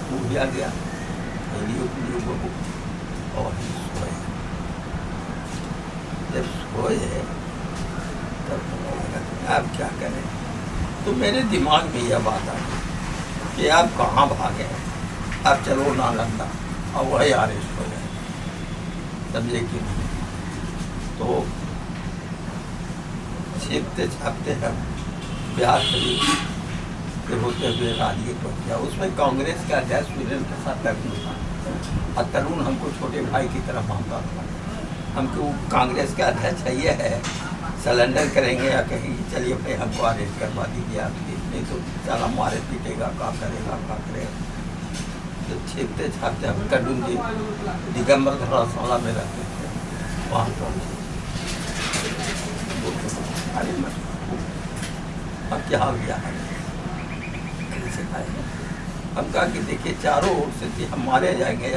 वो भी आ गया और सोए। जब सोए तब आप क्या करें, तो मेरे दिमाग में यह बात आ गई कि आप कहाँ भागे, आप चलो ना लगता और वही अरेस्ट हो जाए, समझे कि नहीं। तो छीपते छापते हम बिहार शरीफ के होते हुए राजगीर पहुँच गया। उसमें कांग्रेस का अध्यक्ष वीरेंद्र प्रसाद लगू था और तरुण हमको छोटे भाई की तरह मानता था। हमको कांग्रेस का अध्यक्ष है ये है, सरेंडर करेंगे या कहेंगे चलिए भाई हमको अरेस्ट करवा दीजिए आप, नहीं तो साला मारे पीटेगा, क्या करेगा क्या करेगा। तो छीपते छापते हम तरुण जी दिगंबर धर्मशाला में रहते थे, वहाँ पहुँचे। अरे अब क्या हो गया है, कैसे खाएंगे? हम कहा कि देखिए चारों ओर से थी, हम मारे जाएंगे,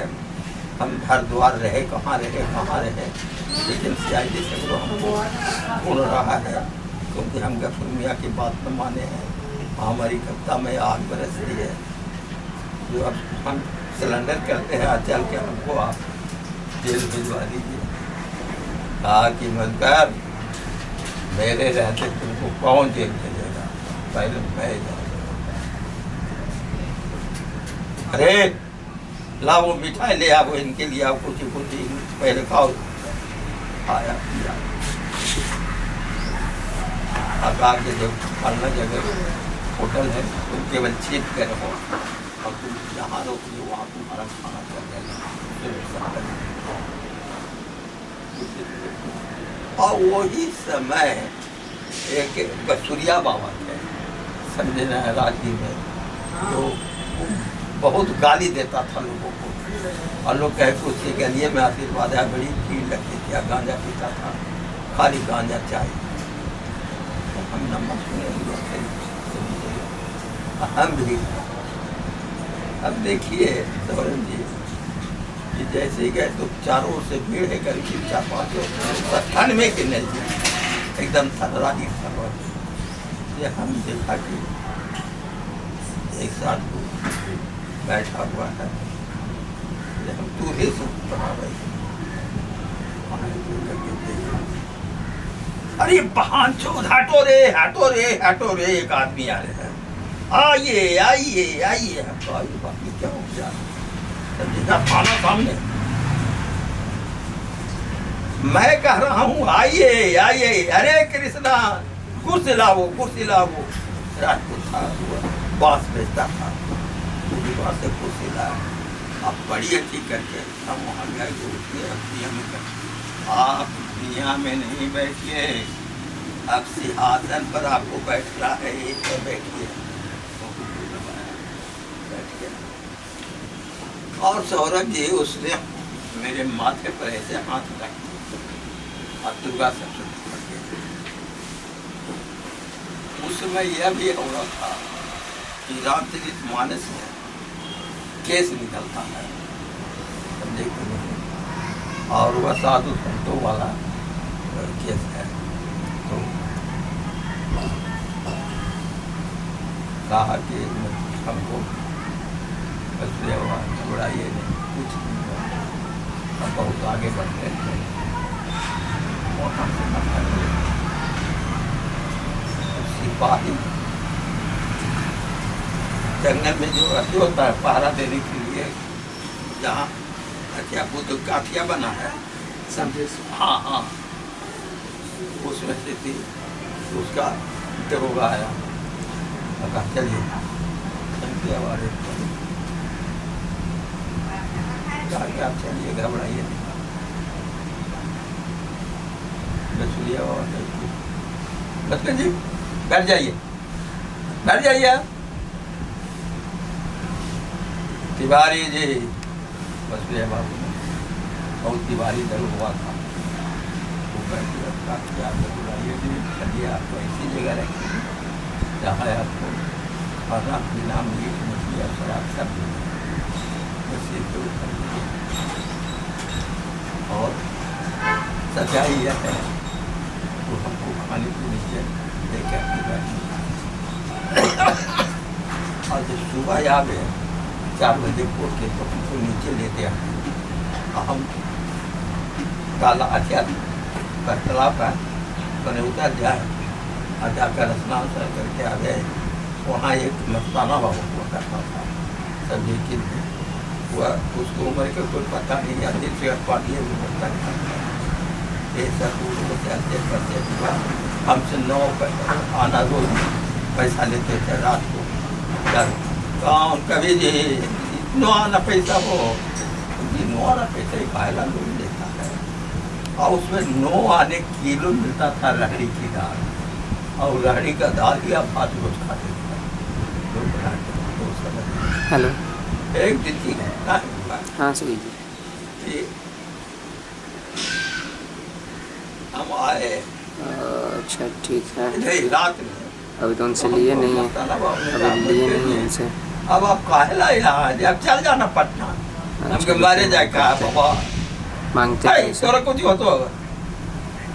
हम हरिद्वार रहे कहाँ रहे, लेकिन CID से तो हमको ढूंढ रहा है, क्योंकि हम गफूर मियाँ की बात न माने हैं। हमारी कविता में आग बरस रही है, जो अब हम सिलेंडर करते हैं चल के हमको आप जेल भिजवा दीजिए। कहा कि मजगर मेरे रहते तुमको कौन जेल भेजेगा, पहले मैं जाऊँगा। अरे ला वो मिठाई ले आओ, इनके लिए आओ कुछ पहले खाओ। आया पिया, अब आगे जब फलना जगह होटल है तुम केवल छीप कर रहो और तुम जहाँ रोकोगे वहाँ तुम्हारा खाना चल जाएगा। और वही समय एक बसुरिया बाबा थे, समझे ना, राजगीर में, तो बहुत गाली देता था लोगों को, और लोग कहे कि उसके गलिए में आशीर्वाद है, बड़ी भीड़ लगती थी, गांजा पीता था, खाली गांजा चाहिए। तो हम नंबर सुने, हम भी। अब देखिए सौरभ जी कि जैसे ही गए तो चारों ओर से भीड़ है, करीब 4-5 98 के नजदीक एकदम सर्वाधिक सर्वाधिक। ये हम देखा कि एक साथ को बैठा हुआ है, ये हम दूल्हे से बना रहे थे। अरे बहान चोद, हटो रे हटो रे हटो रे, एक आदमी आ रहे हैं, आइए आइए आइए। हम आइए, बाकी क्या हो गया, समझेगा खाना सामने। मैं कह रहा हूँ आइए आइए, हरे कृष्णा, कुर्सी लाओ कुर्सी लाओ। राजपूत था, बांस बेचता था, बांस से कुर्सी लाया। अब बड़ी अच्छी करके हम वहाँ गए, दुनिया में आप दुनिया में नहीं बैठिए, अब सिंहासन पर आपको बैठना है, तो बैठिए। और सौरभ जी उसने मेरे माथे पर ऐसे हाथ रख और दुर्गा सप्तशती पढ़ के, उस समय यह भी हो रहा था कि रामचरितमानस में केस निकलता है, समझे कि नहीं, और वह साधु संतों वाला केस है। तो कहा कि हमको थोड़ा ये नहीं, कुछ नहीं हुआ, अब बहुत आगे बढ़ गए थे, सिपाही जंगल में जो रखी होता है पहरा देने के लिए, जहाँ अच्छा बुद्ध काठिया बना है, हाँ हाँ, उसमें से थी, उसका दरोगा आया, कहा चलिए हमारे आप चलिए, घबराइए नहीं। लक्ष्मण जी बैठ जाइए, बैठ जाइए। तिवारी जी, बसुरिया बाबू ने बहुत तिवारी डर हुआ था, वो बैठ गया, बुलाइए जी, चलिए आपको ऐसी जगह रखिए जहाँ आपको खाना पीना, मीट मछली और शराब सब और सच्चाई यह है वो हमको खाने पीने के लेकर और जब सुबह आ गए 4 बजे पोट के, तो हमको नीचे लेते आए, हम काला अचार पर तालाब का बने उतर जाए और जाकर स्नान करके आ गए। वहाँ एक मस्ताना बाबू हुआ करता था, सब्जी के लिए, वह उसको उम्र का कोई पता नहीं, आते से पानी भी पता नहीं, ये सब चलते करते हमसे 9 आना रोज पैसा लेते थे रात को, गाँव कभी जी इतना आना पैसा हो, नो आना पैसा ही खाएला लोग लेता है, और उसमें 9 आने किलो मिलता था लहड़ी की दाल, और लहड़ी का दाल भी आप 5 रोज खाते थे। हेलो, एक दिन की घटना है। हाँ सही जी, हम आए, अच्छा ठीक है, नहीं रात में, अभी तो उनसे लिए नहीं है, अभी लिए नहीं है उनसे। अब आप काहेला यहाँ, अब चल जाना पटना, हमके मारे जाए कहा बाबा मांगते है, हैं तोरा कुछ हो तो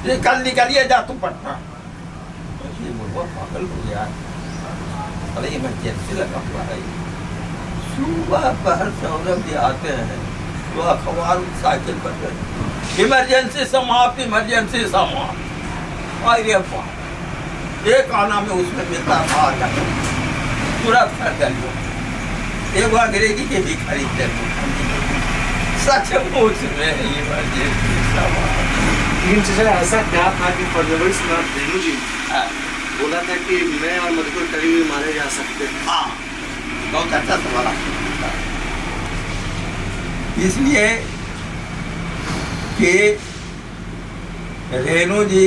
ये कल निकलिए जा तू पटना, ये बुढ़वा पागल हो गया, अरे इमरजेंसी लगा हुआ है। सुबह पहर सौरभ जी आते हैं, वो अखबार साइकिल पर इमरजेंसी समाप्त, इमरजेंसी समाप्त, अरे बाप, एक आना में उसमें मिलता था तुरंत खरीद लो, एक अंग्रेजी के भी खरीद लेते, सचमुच में इमरजेंसी समाप्त। लेकिन चाचा ऐसा क्या था कि फरवरी रेणु जी बोला था कि मैं और मधुकर करीब भी मारे जा सकते हैं? हाँ, बहुत अच्छा सवाल है। इसलिए कि रेणु जी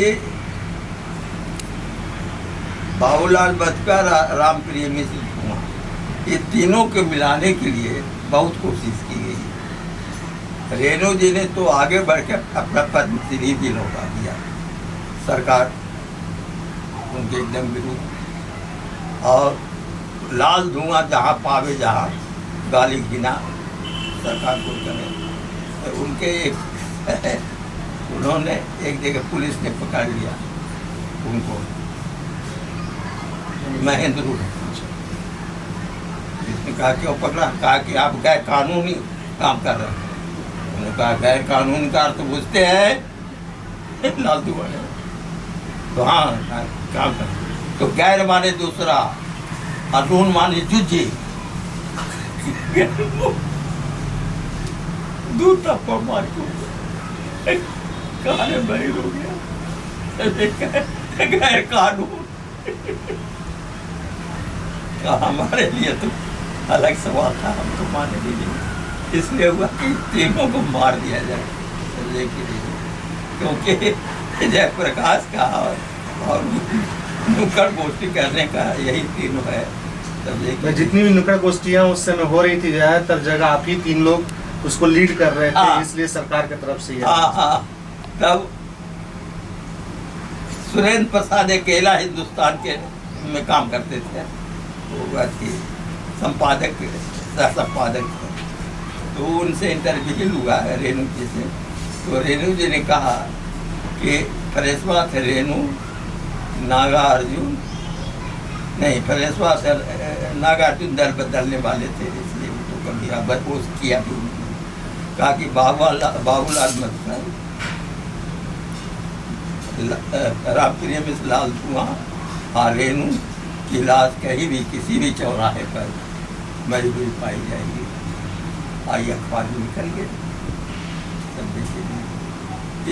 बाबूलाल बचका, रामप्रिय मिश्र धुआं, ये तीनों को मिलाने के लिए बहुत कोशिश की गई है। रेणु जी ने तो आगे बढ़कर अपना पद्मश्री भी लौटा दिया, सरकार उनके एकदम विरुद्ध। और लाल धुआं जहाँ पावे जहाँ गाली गिना सरकार को करे, तो उनके एक उन्होंने एक जगह पुलिस ने पकड़ लिया उनको, महेंद्र, जिसने कहा कि वो पकड़ा, कहा कि आप गैर कानूनी काम कर रहे हैं। उन्होंने कहा गैर कानूनी कार तो बुझते हैं लाल धुआं ने, तो हाँ काम कर। तो गैर माने दूसरा, अनून माने जुझे, दूर तक मार के काने बहिर हो गया, गैर कानून। हमारे लिए तो अलग सवाल था, हमको माने दीजिए, इसलिए हुआ कि तीनों को मार दिया जाए सजा के लिए, क्योंकि जयप्रकाश का और नुक्कड़ गोष्ठी करने का यही तीनों है। जितनी भी नुक्कड़ गोष्ठियाँ उस समय हो रही थी, ज़्यादातर जगह आप ही तीन लोग उसको लीड कर रहे थे, इसलिए सरकार की तरफ से। हाँ, तब सुरेंद्र प्रसाद अकेला हिंदुस्तान के में काम करते थे, वो संपादक सह संपादक थे। तो उनसे इंटरव्यू हुआ है रेणु जी से, तो रेणु जी ने कहा कि फरेशवा थे रेणु, नागा अर्जुन नहीं, फरेशवा से नागार्जुन दल बदलने वाले थे, इसलिए तो कभी बदपोश किया भी उन्होंने। कहा कि बाबूलाल मधुकर, रामप्रिय मिश्र लाल धुआं और रेणु की लाश कहीं भी किसी भी चौराहे पर मजबूरी पाई जाएगी। आई अखबार में निकल गए, सब देखिए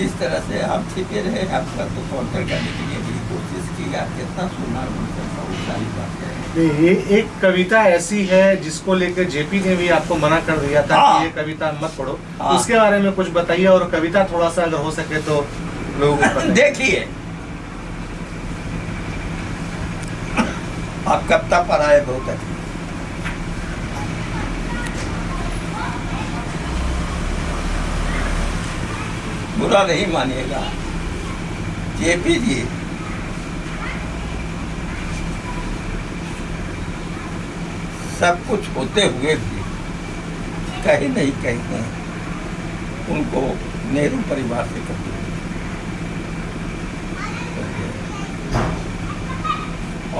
इस तरह से हम छिपे रहे। आपका तो काउंटर करने के लिए बड़ी कोशिश की, आप कितना सुना बहुत सारी बातें। ये एक कविता ऐसी है जिसको लेकर जेपी ने भी आपको मना कर दिया था कि ये कविता मत पढ़ो, उसके बारे में कुछ बताइए, और कविता थोड़ा सा अगर हो सके तो लोगों को देखिए। आप कविता पर आए बहुत अच्छी, बुरा नहीं मानिएगा। जेपी जी सब कुछ होते हुए भी कहीं नहीं कहीं उनको नेहरू परिवार से कभी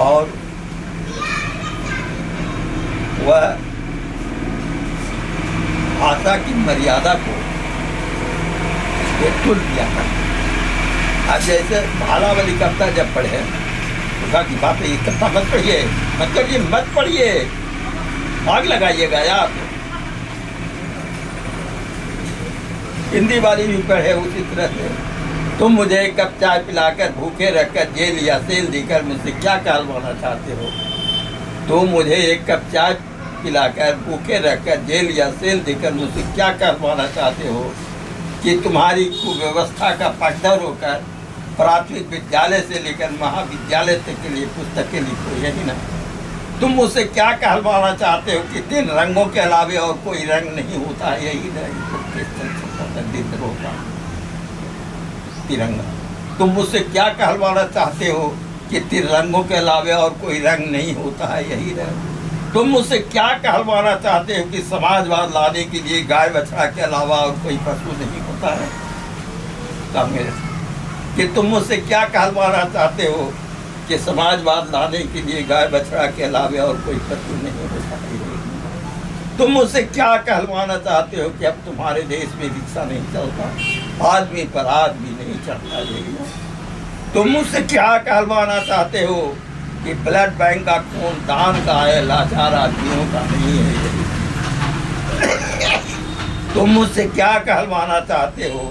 और वह भाषा की मर्यादा को तुल दिया करता। अब जैसे भालावली कविता जब पढ़े तो कहा कि बाप ये कविता मत पढ़िए, मत करिए, मत पढ़िए, आग लगाइएगा यार। हिंदी वाली भी पढ़े उसी तरह से, तुम मुझे एक कप चाय पिलाकर भूखे रखकर जेल या सेल देकर मुझसे क्या कहलवाना चाहते हो? तुम मुझे एक कप चाय पिलाकर भूखे रखकर जेल या सेल देकर मुझसे क्या कहलवाना चाहते हो कि तुम्हारी कुव्यवस्था का पटदर होकर प्राथमिक विद्यालय से लेकर महाविद्यालय तक के लिए पुस्तकें लिखो, यही ना? तुम मुझसे क्या कहलवाना चाहते हो कि 3 रंगों के अलावे और कोई रंग नहीं होता है, यही होता तिरंगा। तुम मुझसे क्या कहलवाना चाहते हो कि 3 रंगों के अलावे और कोई रंग नहीं होता है, यही रंग। तुम मुझसे क्या कहलवाना चाहते हो कि समाजवाद लाने के लिए गाय बछड़ा के अलावा और कोई पशु नहीं होता है? कि तुम मुझसे क्या कहलवाना चाहते हो कि समाजवाद लाने के लिए गाय बछड़ा के अलावे और कोई पशु नहीं होता है? तुम मुझसे क्या कहलवाना चाहते हो कि अब तुम्हारे देश में रिक्शा नहीं चलता, आदमी पर आदमी नहीं चढ़ता, यही? तुम मुझसे क्या कहलवाना चाहते हो कि ब्लड बैंक का खून दान का है, लाचार आदमियों का नहीं है, यही? तुम मुझसे क्या कहलवाना चाहते हो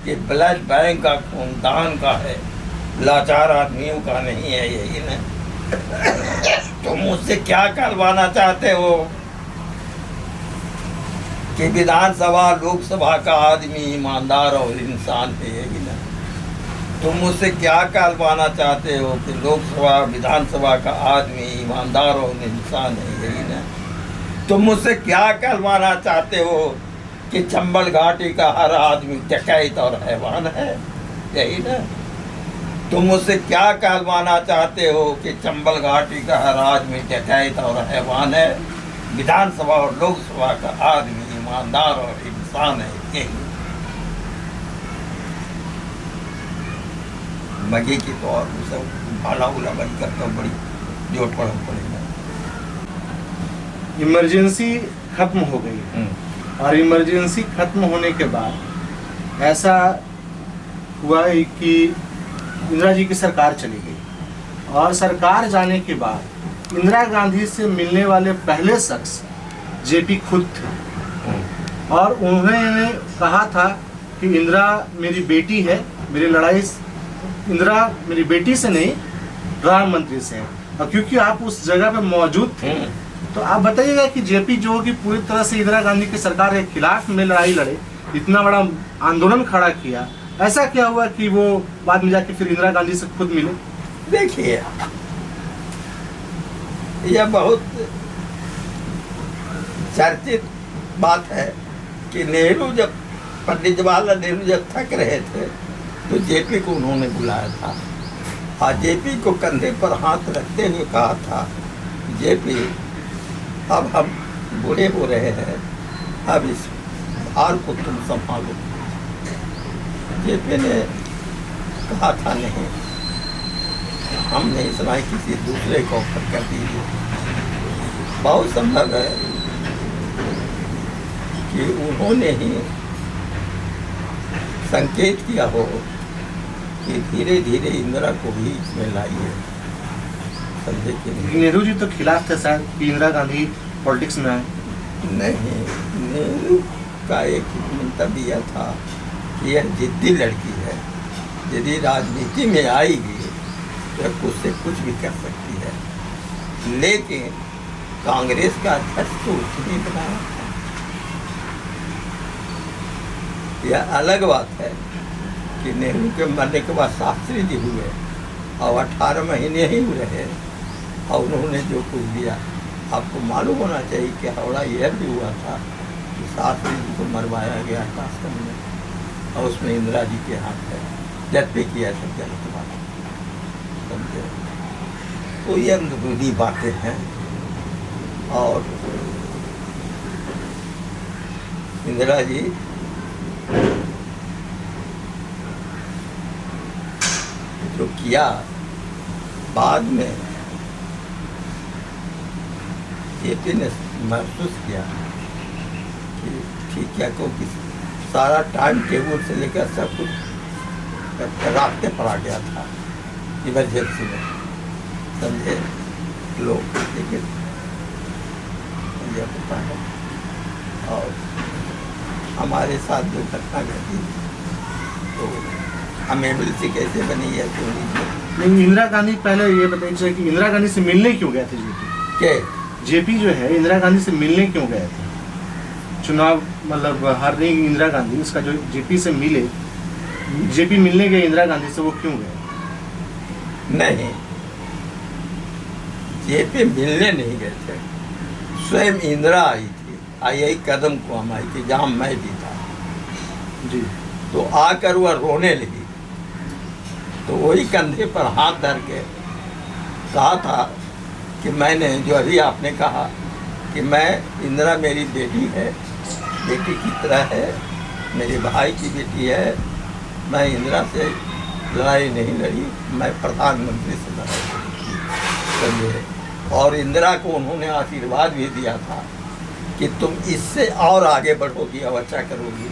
कि ब्लड बैंक का खून दान का है, लाचार आदमियों का नहीं है, यही ना? तुम मुझसे क्या कहलवाना चाहते हो कि विधानसभा लोकसभा का आदमी ईमानदार और इंसान है, यही ना? तुम मुझसे क्या कहलवाना चाहते हो कि लोकसभा विधानसभा का आदमी ईमानदार और इंसान है, यही ना? तुम मुझसे क्या कहलवाना चाहते हो कि चंबल घाटी का हर आदमी डकैत और हैवान है, यही ना? तुम मुझसे क्या कहलवाना चाहते हो कि चंबल घाटी का हर आदमी डकैत और हैवान है, विधानसभा और लोकसभा का आदमी ईमानदार और इंसान है, यही। मजे की तो और सब भाला उला बन कर तो बड़ी जोर पड़म पड़ेगा। इमरजेंसी खत्म हो गई और इमरजेंसी खत्म होने के बाद ऐसा हुआ है कि इंदिरा जी की सरकार चली गई और सरकार जाने के बाद इंदिरा गांधी से मिलने वाले पहले शख्स जेपी खुद थे और उन्होंने कहा था कि इंदिरा मेरी बेटी है, मेरी लड़ाई इंदिरा मेरी बेटी से नहीं प्रधानमंत्री से है। और क्योंकि आप उस जगह पे मौजूद थे तो आप बताइएगा कि जेपी जो कि पूरी तरह से इंदिरा गांधी की सरकार के खिलाफ में लड़ाई लड़े, इतना बड़ा आंदोलन खड़ा किया, ऐसा क्या हुआ कि वो बाद में जाके फिर इंदिरा गांधी से खुद मिले? देखिए, यह बहुत चर्चित बात है कि नेहरू जब पंडित जवाहरलाल नेहरू जब थक रहे थे तो जेपी को उन्होंने बुलाया था और जेपी को कंधे पर हाथ रखते हुए कहा था, जेपी अब हम बूढ़े हो रहे हैं, अब इस भार को तुम संभालो। जेपी ने कहा था नहीं, हम नहीं सुनाए, किसी दूसरे को ऑफर कर दीजिए। बहुत संभव है कि उन्होंने ही संकेत किया हो कि धीरे धीरे इंदिरा को भी इसमें लाइए, समझे कि नहीं? नेहरू जी तो खिलाफ थे शायद कि इंदिरा गांधी पॉलिटिक्स में आए। नहीं, नेहरू का एक मंतव्य यह था कि यह जिद्दी लड़की है, यदि राजनीति में आएगी तो कुछ से कुछ भी कर सकती है, लेकिन कांग्रेस का अध्यक्ष तो उसने बनाया था। यह अलग बात है कि नेहरू के मरने के बाद शास्त्री जी हुए और 18 महीने ही हुए हैं और उन्होंने जो कुछ दिया, आपको मालूम होना चाहिए कि हावड़ा यह भी हुआ था कि शास्त्री जी को मरवाया गया कास्टम में और उसमें इंदिरा जी के हाथ है, जब पे किया सब गलत बात, समझे? तो ये अंदरूनी बातें हैं और इंदिरा जी जो किया बाद में जेपी ने महसूस किया कि ठीक है, क्योंकि सारा टाइम टेबल से लेकर सब कुछ रास्ते पर आ गया था इमरजेंसी में, समझे लोग, लेकिन यह पता है। और हमारे साथ जो घटना घटी तो हम एमएलसी कैसे बनी है तो नहीं, इंदिरा गांधी पहले ये बताइए कि इंदिरा गांधी से मिलने क्यों गए थे जेपी? के जेपी जो है इंदिरा गांधी से मिलने क्यों गए थे? चुनाव मतलब हार रही इंदिरा गांधी, उसका जो जेपी से मिले, जेपी मिलने गए इंदिरा गांधी से, वो क्यों गए? नहीं, जेपी मिलने नहीं गए थे, स्वयं इंदिरा आई थी, आई कदम को हम आई थी जहाँ मैं भी था जी। तो आकर वह रोने लगी तो वही कंधे पर हाथ धर के कहा था कि मैंने जो अभी आपने कहा कि मैं इंदिरा मेरी बेटी है, बेटी की तरह है, मेरे भाई की बेटी है, मैं इंदिरा से लड़ाई नहीं लड़ी, मैं प्रधानमंत्री से लड़ाई लड़ी, समझे? और इंदिरा को उन्होंने आशीर्वाद भी दिया था कि तुम इससे और आगे बढ़ोगी और अच्छा करोगी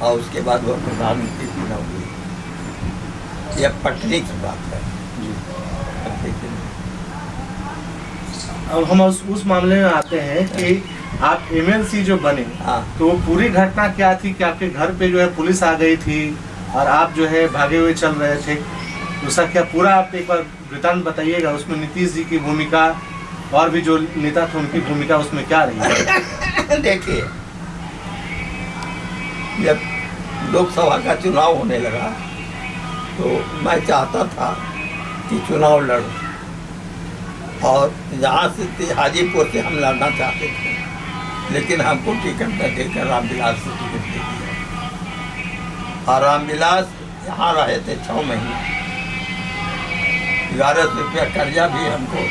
और उसके बाद वह प्रधानमंत्री भी न हुई। यह पटने की बात है जी। लेकिन अब हम उस मामले में आते हैं कि आप एमएलसी जो बने, हाँ। तो वो पूरी घटना क्या थी कि आपके घर पे जो है पुलिस आ गई थी और आप जो है भागे हुए चल रहे थे, उसका क्या पूरा आप एक बार वृतांत बताइएगा? उसमें नीतीश जी की भूमिका और भी जो नेता थे उनकी भूमिका उसमें क्या रही है? देखिए, जब लोकसभा का चुनाव होने लगा तो मैं चाहता था कि चुनाव लड़ूं, और यहाँ से हाजीपुर से हम लड़ना चाहते थे, लेकिन हमको टिकट न देकर रामविलास से टिकट दे दिया। और रामविलास यहाँ रहे थे 6 महीने, 1100 रुपया कर्जा भी हमको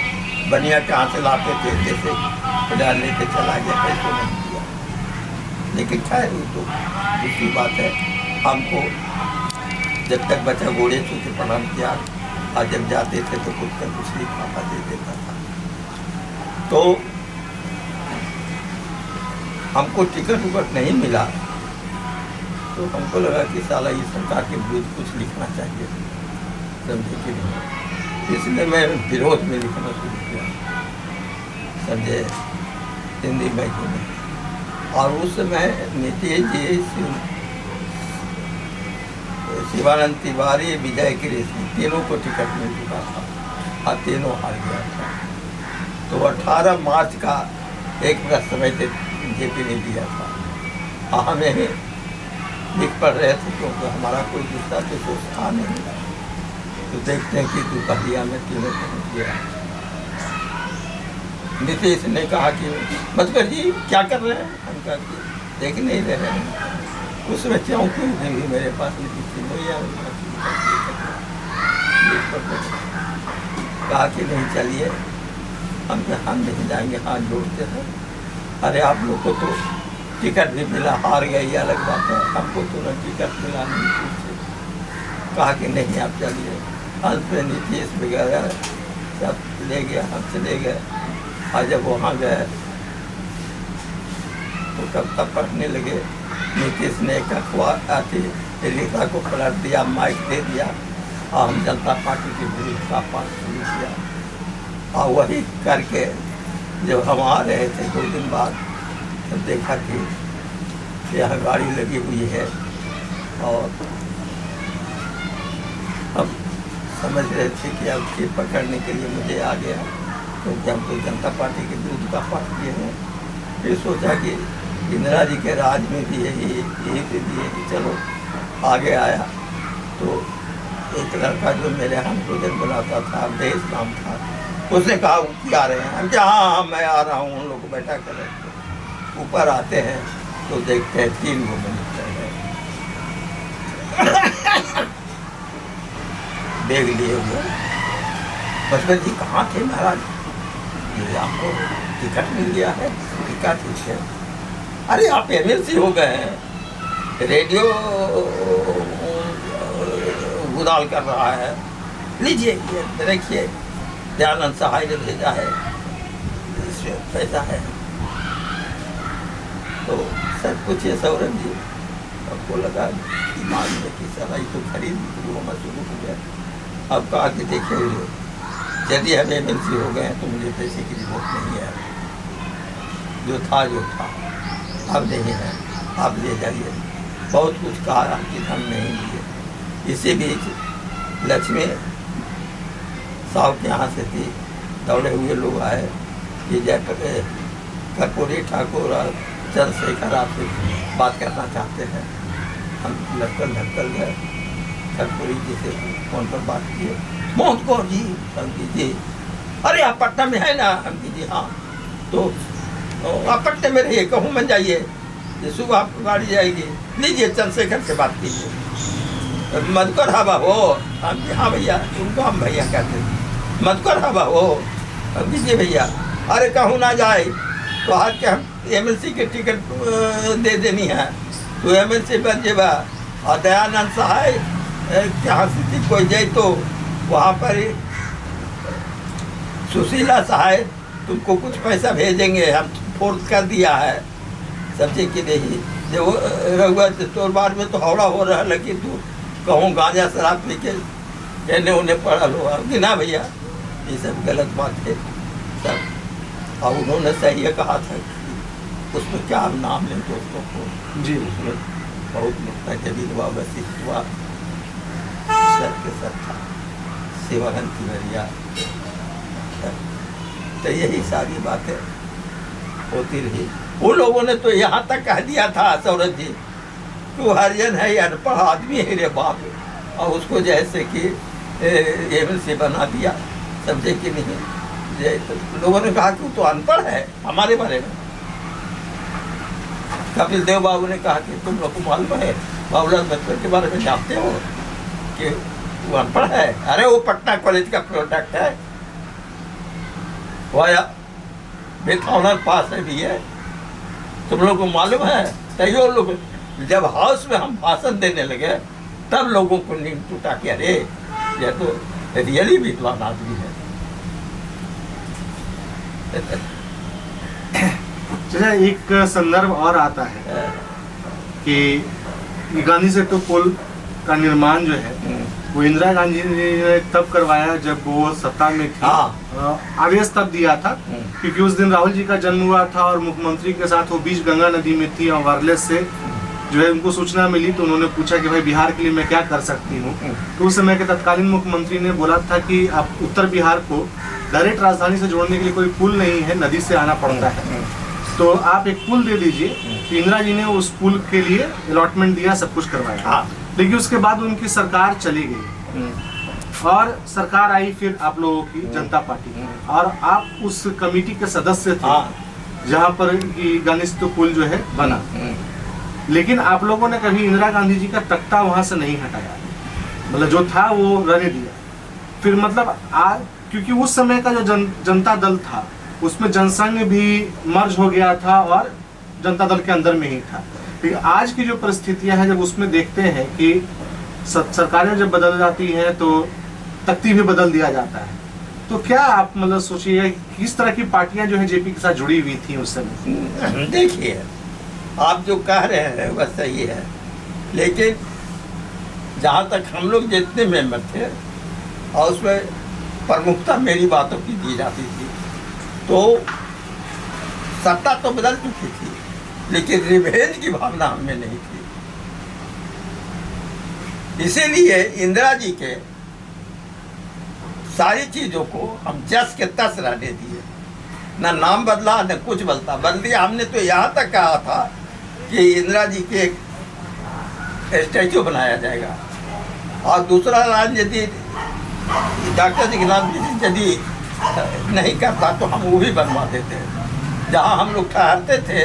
बनिया कहाँ से लाते थे, जैसे खुदा लेके चला गया, पैसे नहीं दिया। लेकिन खैर वो तो दूसरी बात है। हमको जब तक बचा घोड़े चूँकि प्रणाम किया, और जब जाते थे तो खुद का कुछ लिफाफा दे देता था। तो हमको टिकट उकट नहीं मिला, तो हमको लगा कि साला ये सरकार के विरुद्ध कुछ लिखना चाहिए, समझे कि नहीं। इसलिए मैं विरोध में लिखना शुरू किया, समझे, हिंदी में ही नहीं। और उस समय नीतीश जी, शिवानंद तिवारी, विजय कृष्ण, तीनों को टिकट मिल चुका था, और तीनों हार गया था। तो 18 मार्च का एक समय से जेपी ने दिया था, हमें ही लिख पढ़ रहे थे, क्योंकि हमारा कोई दूसरा तो सोच था नहीं। तो देखते हैं कि दोपहरिया में तीनों पहुँच गया। नीतीश ने कहा कि मधुकर जी क्या कर रहे हैं? हम कहा कि देख नहीं रहे हैं। उसमें क्यों भी मेरे पास कहा कि नहीं चलिए, हम नहीं जाएंगे, हाथ जोड़ते हैं। अरे आप लोग को तो टिकट भी मिला, हार गए, ये अलग बात है, हमको तो न टिकट मिला नहीं कुछ। कहा कि नहीं आप चलिए। अंत में नीतीश वगैरह सब ले गया, हम चले गए। और जब वहाँ गए तो कविता पढ़ने लगे। नीतीश ने एक अखबार आती रीता को पलट दिया, माइक दे दिया, और हम जनता पार्टी के विरुद्ध का पाठ शुरू किया। और वही करके जब हम आ रहे थे 2 दिन बाद, तब देखा कि यहाँ गाड़ी लगी हुई है, और हम समझ रहे थे कि अब ये पकड़ने के लिए मुझे आ गया, क्योंकि हम तो जनता पार्टी के विरुद्ध का पाठ किए हैं। फिर सोचा कि इंदिरा जी के राज में भी यही से दिए कि चलो आगे आया। तो एक लड़का जो मेरे हम भोजन बनाता था, देश नाम था, उसने कहा क्या आ रहे हैं? हम क्या, हाँ मैं आ रहा हूँ। उन लोग को बैठा कर ऊपर आते हैं तो देखते हैं 3 लोग मिलते हैं, बैग लिए हुए। बचपन जी कहाँ थे महाराज? ये आपको टिकट मिल गया है? क्या ठीक है? अरे आप MLC हो गए हैं, रेडियो गुदाल कर रहा है, लीजिए ये देखिए, दयानंद सहाय ने भेजा है, इसमें पैसा है। तो सब कुछ ये सौरभ जी आपको लगा दिमाग में कि साला तो खरीद होना शुरू हो गया। अब कहा कि देखिए, यदि हम MLC हो गए हैं तो मुझे पैसे की जरूरत नहीं है, जो था अब नहीं है, आप ले जाइए। बहुत कुछ कहा कि हम नहीं लिए। इसी बीच लक्ष्मी साहब के यहाँ से थी, दौड़े हुए लोग आए कि जय कर्पूरी ठाकुर और चंद्रशेखर आपसे बात करना चाहते हैं। हम लटकल गए, कर्पूरी जी से फोन पर बात किए। मोहन कौर जी, हम जी, अरे आप पटना में है ना? हम जी हाँ। तो आप पटने में रहिए, कहूँ मन जाइए, सुबह आपको गाड़ी जाएगी, लीजिए चंद्रशेखर से बात कीजिए। मधुकर हवा हो? हम हाँ भैया, उनको हम भैया कहते हैं। मधुकर हवा हो? हम कीजिए भैया। अरे कहूँ ना जाए तो आज के हम MLC के टिकट दे देनी है, तो MLC बन जेबा। और दयानंद सहाय यहाँ से कोई जाए तो वहाँ पर सुशीला सहाय तुमको कुछ पैसा भेजेंगे, हम फोर्स कर दिया है, समझे कि नहीं। जो रहुआ तोर बार में तो हौड़ा हो रहा, लेकिन तू कहूँ गांजा शराब पी के कहने उन्हें पढ़ा लो कि ना भैया, ये सब गलत बात है सब। और उन्होंने सही कहा था कि उसमें क्या नाम लें दोस्तों को जी, उसमें बहुत नुकता जबीर हुआ, वसीफ हुआ, सर के सर था, शिवानंद तिवारिया। तो यही सारी बातें होती रही। वो लोगों ने तो यहाँ तक कह दिया था सौरभ जी, तू हरिजन है या अनपढ़ आदमी है रे बाप, और उसको जैसे कि एमएलसी बना दिया, समझे कि नहीं। तो लोगों ने कहा कि वो तो अनपढ़ है हमारे बारे में। कपिल देव बाबू ने कहा कि तुम लोग को मालूम है बाबूलाल बच्चन के बारे में जानते हो कि वो अनपढ़ है? अरे वो पटना कॉलेज का प्रोडक्ट है, वो विथ ऑनर पास है भी है, तुम लोग को मालूम है? तैयो लोग जब हाउस में हम भाषण देने लगे तब लोगों को नींद टूटा कि अरे ये तो रियली विद्वान आदमी है। अच्छा, एक संदर्भ और आता है कि गांधी सेतु पुल का निर्माण जो है वो इंदिरा गांधी ने तब करवाया जब वो सत्ता में थी। आवेश तब दिया था क्योंकि उस दिन राहुल जी का जन्म हुआ था और मुख्यमंत्री के साथ वो बीच गंगा नदी में थी और वायरलेस से जो है उनको सूचना मिली तो उन्होंने पूछा कि भाई बिहार के लिए मैं क्या कर सकती हूँ। तो उस समय के तत्कालीन मुख्यमंत्री ने बोला था कि आप उत्तर बिहार को डायरेक्ट राजधानी से जोड़ने के लिए कोई पुल नहीं है, नदी से आना पड़ता है, तो आप एक पुल दे दीजिए। तो इंदिरा जी ने उस पुल के लिए अलॉटमेंट दिया, सब कुछ करवाया। लेकिन उसके बाद उनकी सरकार चली गई और सरकार आई फिर आप लोगों की जनता पार्टी की, और आप उस कमेटी के सदस्य थे जहाँ पर गांधी सेतु पुल जो है बना। लेकिन आप लोगों ने कभी इंदिरा गांधी जी का तख्ता वहां से नहीं हटाया, मतलब जो था वो रहने दिया। फिर मतलब आज क्योंकि उस समय का जो जनता दल था उसमें जनसंघ भी मर्ज हो गया था और जनता दल के अंदर में ही था। लेकिन आज की जो परिस्थितियां हैं जब उसमें देखते हैं कि सरकारें जब बदल जाती हैं तो तख्ती भी बदल दिया जाता है, तो क्या आप मतलब सोचिए किस तरह की पार्टियां जो है जेपी के साथ जुड़ी हुई थी उस समय? देखिए, आप जो कह रहे हैं वह सही है, लेकिन जहाँ तक हम लोग जितने मेंबर थे और उसमें प्रमुखता मेरी बातों की दी जाती थी, तो सत्ता तो बदल चुकी थी लेकिन रिवेंज की भावना हमें नहीं थी। इसीलिए इंदिरा जी के सारी चीज़ों को हम जस के तस रहने दिए, ना नाम बदला न कुछ बदल दिया। हमने तो यहाँ तक कहा था कि इंदिरा जी के एक स्टैचू बनाया जाएगा, और दूसरा राज्य यदि डॉक्टर जगन्नाथ यदि नहीं करता तो हम वो भी बनवा देते। जहाँ हम लोग ठहरते थे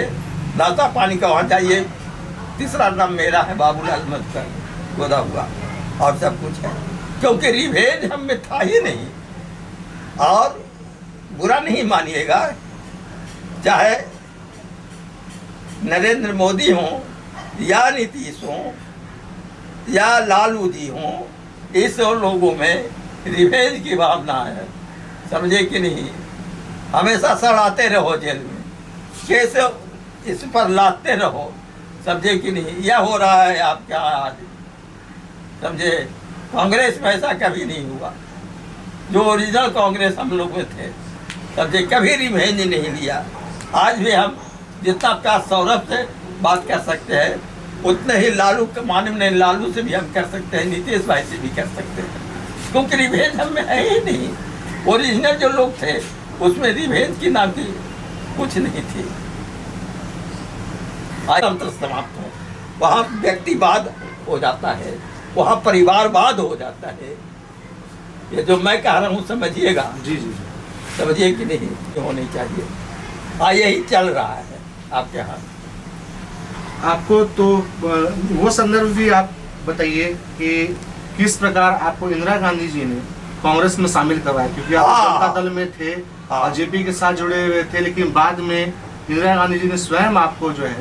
नाता पानी का, वहाँ जाइए, तीसरा नाम मेरा है बाबूलाल मधुकर गोदा हुआ, और सब कुछ है, क्योंकि रिवेंज हम में था ही नहीं। और बुरा नहीं मानिएगा, चाहे नरेंद्र मोदी हों या नीतीश हों या लालू जी हों, इस लोगों में रिवेंज की भावना है, समझे कि नहीं। हमेशा सड़ाते रहो जेल में, कैसे इस पर लाते रहो, समझे कि नहीं। यह हो रहा है आपका आज, समझे। कांग्रेस में ऐसा कभी नहीं हुआ, जो ओरिजिनल कांग्रेस हम लोग में थे, समझे, कभी रिवेंज नहीं लिया। आज भी हम जितना प्यार सौरभ से बात कर सकते हैं उतने ही लालू के मानव नहीं, लालू से भी हम कर सकते हैं, नीतीश भाई से भी कर सकते हैं, क्योंकि रिवेंज हम में है ही नहीं। ओरिजिनल जो लोग थे उसमें रिवेंज की नाम की कुछ नहीं थी। आज तंत्र समाप्त हो, वहाँ व्यक्तिवाद हो जाता है, वहाँ परिवारवाद हो जाता है। ये जो मैं कह रहा हूँ समझिएगा, जी जी समझिए कि नहीं, होनी चाहिए। हाँ, यही चल रहा है आपके यहाँ। आपको तो वो संदर्भ भी आप बताइए कि किस प्रकार आपको इंदिरा गांधी जी ने कांग्रेस में शामिल करवाया, क्योंकि आप जनता दल में थे और जेपी के साथ जुड़े हुए थे, लेकिन बाद में इंदिरा गांधी जी ने स्वयं आपको जो है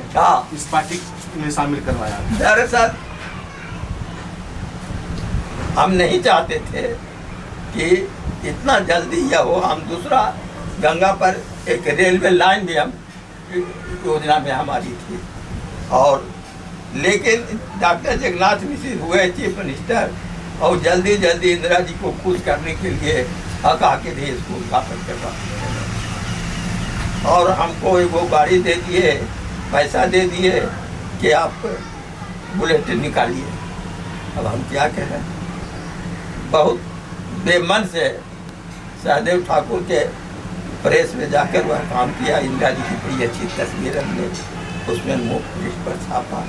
इस पार्टी में शामिल करवाया। दरअसल हम नहीं चाहते थे कि इतना जल्दी यह हो। हम दूसरा गंगा पर एक रेलवे लाइन भी हम योजना में हमारी थी, और लेकिन डॉक्टर जगन्नाथ मिश्र हुए चीफ मिनिस्टर और जल्दी जल्दी इंदिरा जी को खुश करने के लिए कहा कि नहीं इसको उद्घाटन करवा, और हमको वो गाड़ी दे दिए, पैसा दे दिए कि आप बुलेटिन निकालिए। अब हम क्या कहें, बहुत बेमन से सहदेव ठाकुर के प्रेस में जाकर वह काम किया। इंदिरा जी की बड़ी अच्छी तस्वीर हमने उसमें मुफ्त पर छापा,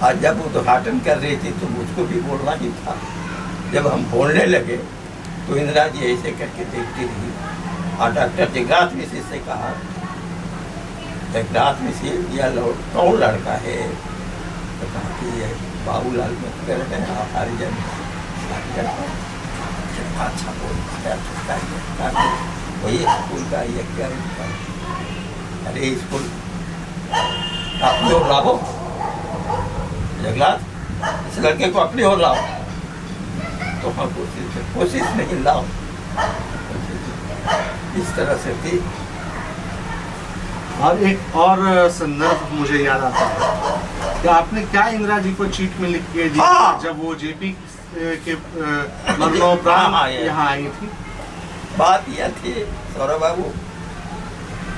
आज जब उद्घाटन कर रही थी तो मुझको भी बोलना ही था। जब हम बोलने लगे तो इंदिरा जी ऐसे करके देखती रही और डॉक्टर जगन्नाथ मिश्र से कहा, जगन्नाथ मिश्र यह कौन लड़का है? तो कहा कि ये बाबूलाल मतकर है, हरिजन। अच्छा बोल वही स्कूल का ये क्या है? अरे स्कूल अपनी ओर लाओ जगन्नाथ, इस लड़के को अपनी ओर लाओ। तो हाँ कोशिश नहीं लाओ, इस तरह से थी। और एक और संदर्भ मुझे याद आता है कि आपने क्या इंदिरा जी को चीट में लिख के दी हाँ। जब वो जेपी के मरणोपरांत यहाँ आई थी। बात यह थी सौरभ बाबू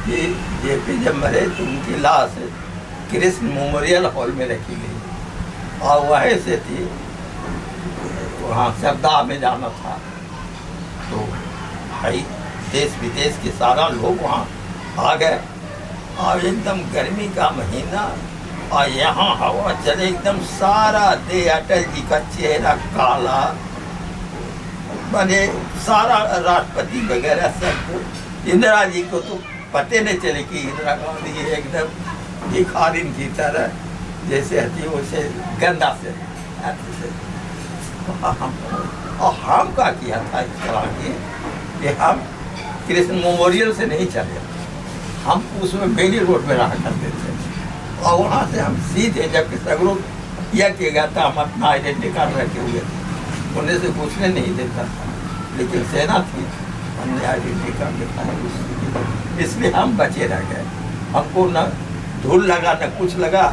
कि जेपी जब मरे तो उनकी लाश कृष्ण मेमोरियल हॉल में रखी गई और वहीं से थी वहाँ श्रद्धा में जाना था। तो भाई देश विदेश के सारा लोग वहाँ आ गए और एकदम गर्मी का महीना और यहाँ हवा चले एकदम सारा दे अटल जी का चेहरा काला बने सारा राष्ट्रपति वगैरह सब। इंदिरा जी को तो पते नहीं चले कि इंदिरा गांधी एकदम भिखारिन की तरह जैसे हती वैसे गंदा से और हम क्या किया था इस तरह की कि हम कृष्ण मेमोरियल से नहीं चले, हम उसमें बेली रोड में रहा करते थे और वहाँ से हम सीधे जबकि सगरों यह किया गया था हम अपना आइडेंटिटी कार्ड रखे हुए थे, उन्हें से पूछने नहीं देता था, लेकिन सेना थी हमने आइडेंटिटी कार्ड दिखाया इसलिए हम बचे रह गए। हमको न धूल लगा न कुछ लगा,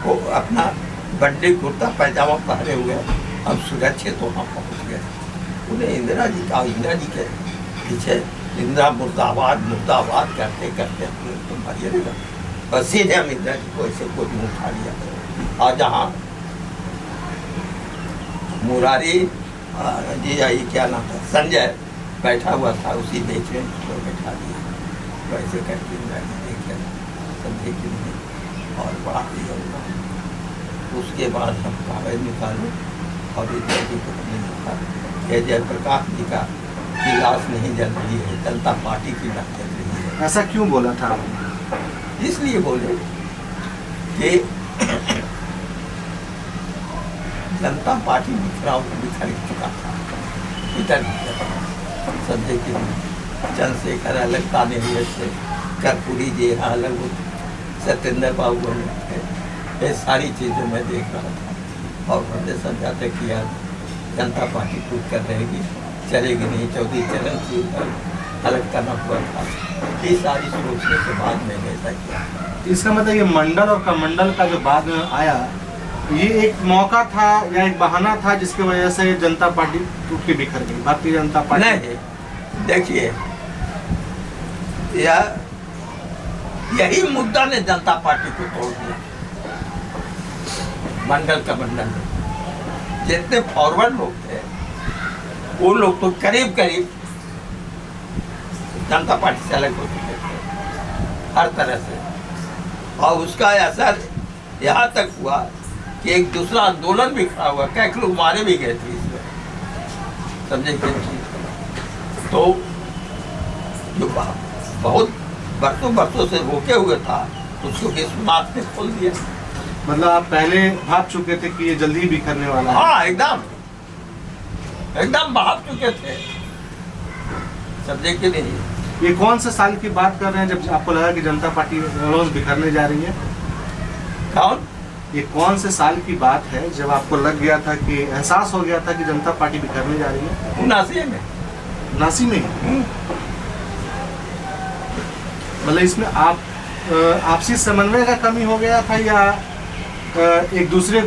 वो अपना बंडी कुर्ता पैजामा पहने हुए हम सुरक्षित वहाँ पहुँच गए। उन्हें इंदिरा जी का इंदिरा जी के पीछे इंदिरा मुर्दाबाद मुर्दाबाद करते करते तो मरिए लगा और सीधे हम इंदिरा जी को ऐसे कोई मुँह उठा लिया और जहाँ मुरारी जी आई क्या नाम था संजय बैठा हुआ था उसी बेच में उसको बैठा दिया वैसे करके इंदिरा जी देखे समझे कि नहीं और बड़ा दिया हुआ। उसके बाद हम कागज निकाले और इंदिरा जी को हमने लिखा कि जयप्रकाश जी का की लाश नहीं जल रही है, जनता पार्टी की लाश जल रही है। ऐसा क्यों बोला था? इसलिए बोले कि जनता पार्टी बिखर चुका था इधर समझे कि चंद्रशेखर अलग ताने हुए थे, कर्पूरी जी यहाँ अलग होते, सत्येंद्र बाबू अलग थे, ये सारी चीज़ें मैं देख रहा था और मुझे समझाते कि यार जनता पार्टी टूट कर रहेगी, चलेगी नहीं, चौधरी चरण सिंह अलग करना हुआ था। ये सारी सोचने के बाद मैंने ऐसा किया। इसका मतलब ये मंडल और कमंडल का जो बाद में आया ये एक मौका था या एक बहाना था जिसकी वजह से जनता पार्टी टूट के बिखर गई, भारतीय जनता पार्टी? नहीं, देखिए यही मुद्दा ने जनता पार्टी को तोड़ दिया। मंडल का मंडल जितने फॉरवर्ड लोग थे वो लोग तो करीब करीब जनता पार्टी से अलग हो चुके थे हर तरह से और उसका असर यहाँ तक हुआ कि एक दूसरा आंदोलन भी खड़ा हुआ, कई लोग मारे भी गए थे इसमें, समझे कि तो जो बहुत बरसों से रोके हुए था उसको विश्वनाथ ने खोल दिया। मतलब आप पहले भाग चुके थे कि ये जल्दी बिखरने वाला है? हाँ एकदम भाग चुके थे, समझे कि नहीं। ये कौन से साल की बात कर रहे हैं जब आपको लगा कि जनता पार्टी रोज बिखरने जा रही है? कौन? ये कौन से साल की बात है जब आपको लग गया था कि एहसास हो गया था कि जनता पार्टी बिखरने जा रही है? 79 में। 79 में? मतलब इसमें आप आपसी समन्वय का कमी हो गया था या एक दूसरे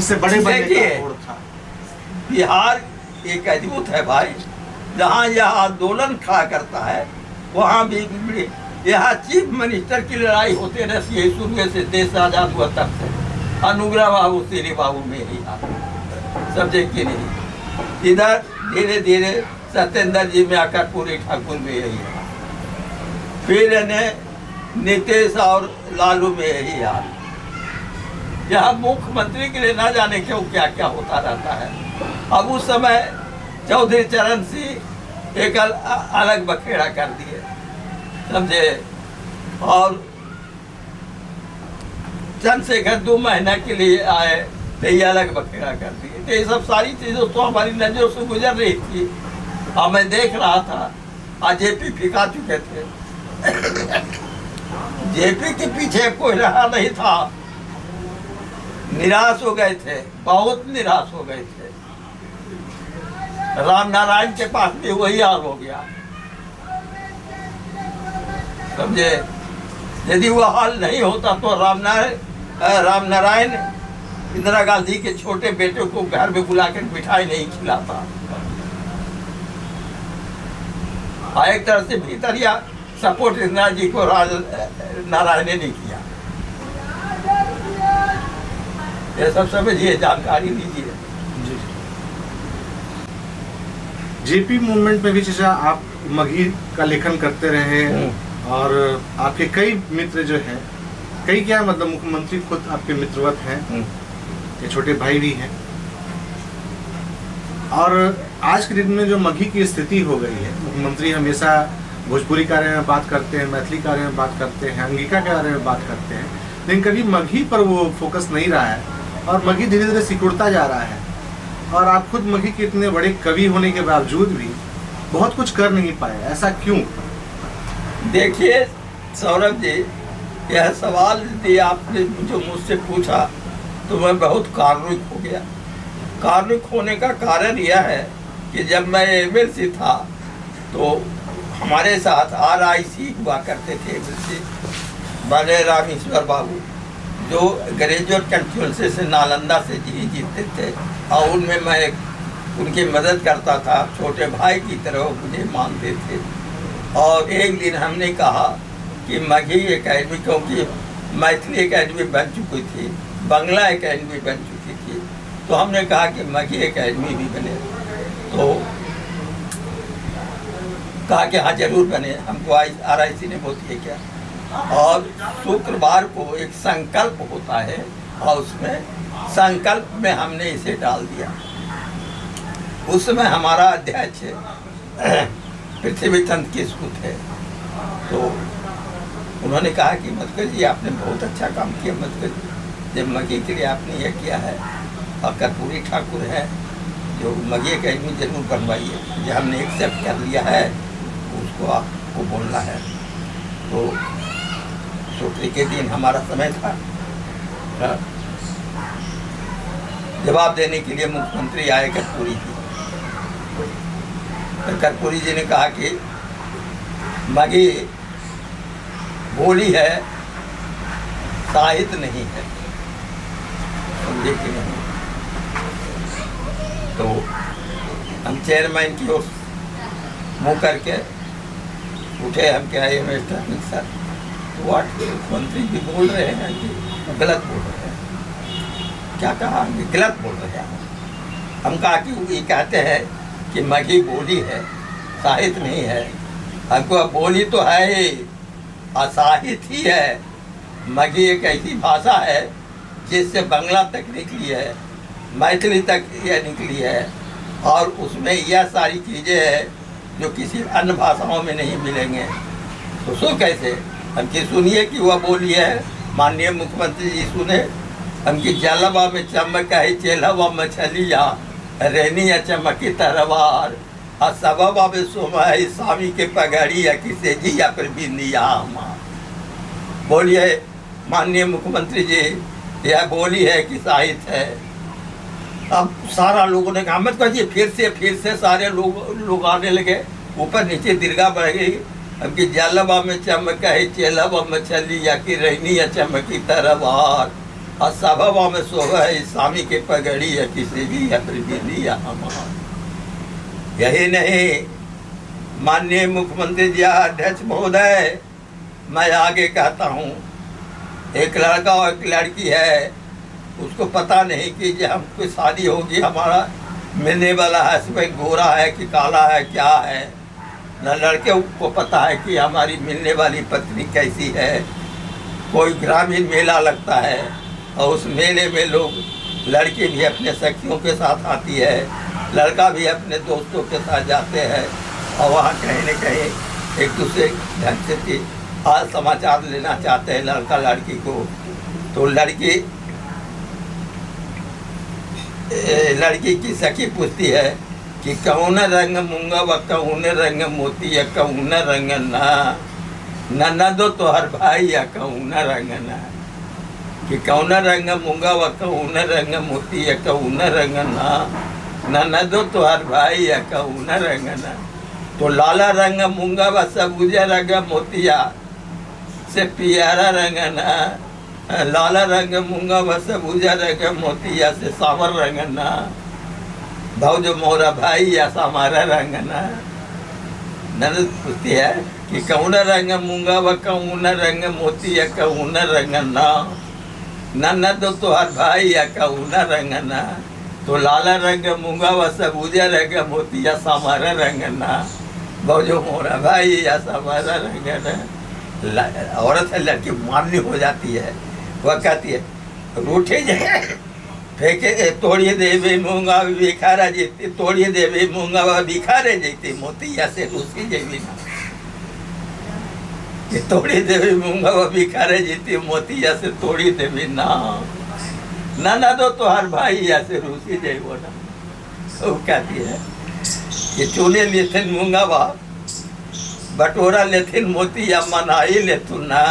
से बड़े बनने का होड़ था? बिहार एक अद्भुत है भाई, जहाँ यह आंदोलन खड़ा करता है वहाँ भी यहाँ चीफ मिनिस्टर की लड़ाई होते रहती है शुरू से, देश आजाद हुआ तब से। अनुग्रह बाबू तेरे बाबू में ही समझे कि नहीं। इधर धीरे धीरे सत्येंद्र जी में आकर पूरी ठाकुर में यही है, फिर नीतीश और लालू में यही हाल। यहाँ मुख्यमंत्री के लिए ना जाने क्यों क्या क्या होता रहता है। अब उस समय चौधरी चरण सिंह एक अलग बखेड़ा कर दिए, समझे, और चंद्रशेखर 2 महीना के लिए आए तो ये अलग बखेड़ा कर दिए। तो ये सब सारी चीज़ें तो हमारी नज़रों से गुजर रही थी और मैं देख रहा था। आज जेपी फिका चुके थे, जेपी के पीछे कोई रहा नहीं था, निराश हो गए थे, बहुत निराश हो गए थे। राम नारायण के पास भी वही हाल हो गया, समझे। यदि वह हाल नहीं होता तो राम नारायण इंदिरा गांधी के छोटे बेटे को घर में बुलाकर मिठाई नहीं खिलाता। एक तरह से भीतर या सपोर्ट इंदिरा जी को नारायण ने नहीं किया। ये सब समझिए, जानकारी लीजिए। जेपी मूवमेंट में भी चाचा आप मगही का लेखन करते रहे और आपके कई मित्र जो हैं, कई क्या मतलब मुख्यमंत्री खुद आपके मित्रवत हैं, ये छोटे भाई भी हैं। और आज के दिन में जो मगही की स्थिति हो गई है, मुख्यमंत्री हमेशा भोजपुरी के बारे में बात करते हैं, मैथिली के बारे में बात करते हैं, अंगिका के बारे में बात करते हैं, लेकिन कभी मगही पर वो फोकस नहीं रहा है और मगही धीरे धीरे सिकुड़ता जा रहा है। और आप खुद मगही के इतने बड़े कवि होने के बावजूद भी बहुत कुछ कर नहीं पाए, ऐसा क्यों? देखिए सौरभ जी, यह सवाल यदि आपने जो मुझसे पूछा तो मैं बहुत कारुणिक हो गया। कारुणिक होने का कारण यह है कि जब मैं एमएलसी था तो हमारे साथ RIC हुआ करते थे एमएलसी बड़े रामेश्वर बाबू, जो ग्रेजुएट कंस्टिट्यूएंसी से नालंदा से जीतते थे और उनमें मैं उनकी मदद करता था, छोटे भाई की तरह मुझे मानते थे। और एक दिन हमने कहा कि मगही एकेडमी, क्योंकि मैथिली एकेडमी बन चुकी थी, बांग्ला एकेडमी बन चुकी थी, तो हमने कहा कि मगही एकेडमी भी बने। तो कहा कि हाँ जरूर बने। हमको RIC ने बहुत ये किया और शुक्रवार को एक संकल्प होता है और उसमें संकल्प में हमने इसे डाल दिया। उस समय हमारा अध्यक्ष पृथ्वीचंद किस्कू थे, तो उन्होंने कहा कि मधुकर जी आपने बहुत अच्छा काम किया, मधुकर जब मगही के लिए आपने यह किया है। और कर्पूरी ठाकुर है जो मगही एकेडमी जरूर बनवाइए, जो हमने एक्सेप्ट कर लिया है उसको आपको बोलना है। तो छुट्टी के दिन हमारा समय था, जवाब देने के लिए मुख्यमंत्री आए कर्पूरी जी। तो कर्पूरी जी ने कहा कि मगही बोली है, साहित्य नहीं है, समझे कि नहीं। तो हम चेयरमैन की ओर मुँह करके उठे, हम क्या है सर, तो मुख्यमंत्री भी बोल रहे हैं कि गलत बोल रहे हैं। क्या कहा? गलत बोल रहे हैं। हम कहा कि वो ये कहते हैं कि मगही बोली है, साहित्य नहीं है। हमको बोली तो है ही, असाहित्य ही है। मगही एक ऐसी भाषा है जिससे बांग्ला तक निकली है, मैथिली तक यह निकली है, और उसमें यह सारी चीज़ें हैं जो किसी अन्य भाषाओं में नहीं मिलेंगे। तो सो कैसे? हमकी सुनिए कि वह बोली है, माननीय मुख्यमंत्री जी सुने। हमकी जलवा में चमक है चेलवा मछलिया, रेनिया चमकी तरवार, और सबवा में सोमा है स्वामी के पगड़िया किसे जिया पर बिंदिया। बोलिए माननीय मुख्यमंत्री जी, यह बोली है कि साहित्य है। अब सारा लोगों ने कहा मत कहिए, फिर से सारे लोग आने लगे, ऊपर नीचे दीर्घा बढ़ गई। अब कि जलवा में चमक है चेलवा मछलिया की रहनिया चमकी तरवार, और सभवा में सोहा है स्वामी के पगड़ी या किसी भी या हमार। यही नहीं, माननीय मुख्यमंत्री जी अध्यक्ष महोदय, मैं आगे कहता हूँ, एक लड़का और एक लड़की है, उसको पता नहीं कि जब हमको शादी होगी हमारा मिलने वाला हस्बैंड गोरा है कि काला है, क्या है। न लड़के को पता है कि हमारी मिलने वाली पत्नी कैसी है। कोई ग्रामीण मेला लगता है, और उस मेले में लोग, लड़की भी अपने सखियों के साथ आती है, लड़का भी अपने दोस्तों के साथ जाते हैं, और वहाँ कहीं न कहीं एक दूसरे ढंग से हाल समाचार लेना चाहते हैं लड़का लड़की को। तो लड़की की सखी पूछती है कि कौन रंग मूंगा व कौन रंग मोती या कौन रंग ना दो तो हर भाई या कौन रंग ना, कि कौन रंग मूंगा व कौन रंग मोती या कौन रंग ना दो तो हर भाई या कौन रंग ना। तो लाला रंग मूंगा व सबूजा रंग मोतिया से पियारा रंग ना, लाला रंग मूंगा व सबूजा रंग मोतिया से सावर रंग ना, भौज मोरा भाई या सामारा रंग ना। ननद पूछती है कि कौन रंग मूंगा व कौन रंग मोती या कौन रंग ना दो तो हर भाई या कौन रंग ना। तो लाला रंग मूंगा व सबूजा रंग मोती या सामारा रंग ना, भौजो मोरा भाई या सामारा रंग ना। औरत है, लड़की मान्य हो जाती है, वह कहती है रूठे जाए फेंके तोड़िए देवे मूंगा भिखारा जीती, तोड़िए देवे मूंगा व भिखारे जीती मोतिया से रूसी जेवी ना। कि तोड़ी देवी मूंगा व भिखारे जीती मोतिया से तोड़ी देवी ना दो तो हर भाई या से रूसी जेवो ना। तो कहती है कि चूने लेथिन मूंगा वा बटोरा लेथिन मोतिया मनाई लेतु ना,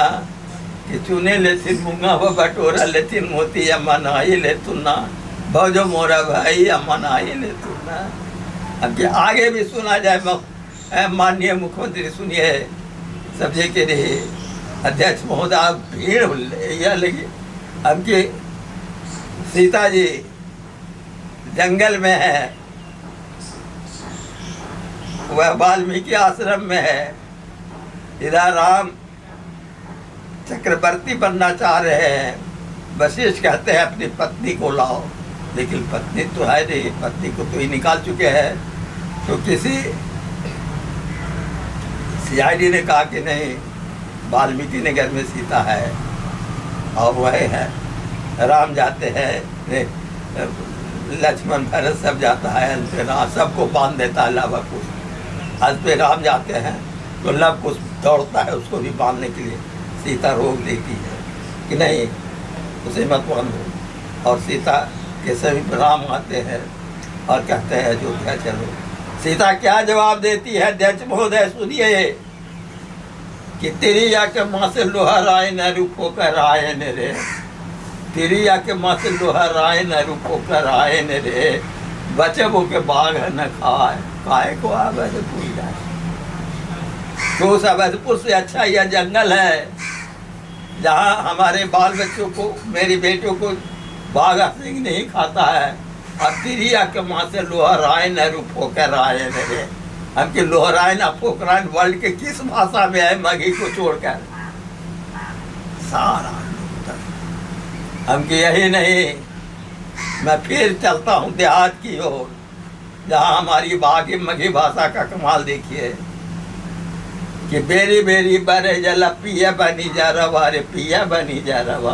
कि चूने लेथिन मूंगा व बटोरा लेथिन मोतिया मनाई लेतु ना, भौजो मोरा भाई या मनाई लेतु ना। अब कि आगे भी सुना जाए, माननीय मुख्यमंत्री सुनिए, सब्जी के लिए अध्यक्ष महोदय भीड़ यह लगी। अब कि सीता जी जंगल में है, वह वाल्मीकि आश्रम में है, इधर राम चक्रवर्ती बनना चाह रहे हैं। वशिष्ठ कहते हैं अपनी पत्नी को लाओ, लेकिन पत्नी तो है नहीं, पत्नी को तो ही निकाल चुके हैं। तो किसी सीआईडी ने कहा कि नहीं, वाल्मीकि नगर में सीता है और वह है। राम जाते हैं, लक्ष्मण भरत सब जाता है, अंत में राम सबको बांध देता है लव कुश। अंत में राम जाते हैं तो लव कुश दौड़ता है उसको भी बांधने के लिए, सीता रोक देती है कि नहीं उसे मत बांधो। और सीता के सभी राम आते हैं और कहते हैं अयोध्या चलो। सीता क्या जवाब देती है अध्यक्ष महोदय सुनिए, कि तेरी आके माँ से लोहा राय न रुको कर आए न रे, तेरी आके माँ से लोहा राय न रुको कर आए न रे, बचबों के बाघ न खाए को अवधपुर जाए। तो उस अवधपुर से अच्छा यह जंगल है जहाँ हमारे बाल बच्चों को, मेरी बेटियों को बाघ सिंह नहीं खाता है। अब तिरिया के माँ से लोहराय न रुपोकर आए रे, हम के लोहराय न फोकरायन वर्ल्ड के किस भाषा में है मगी को छोड़कर सारा। हम के यही नहीं, मैं फिर चलता हूँ देहात की ओर, जहाँ हमारी बागी मगी भाषा का कमाल देखिए कि बेरी बेरी बरे जला पिया बनी जा रवा रे, पिया बनी जा रवा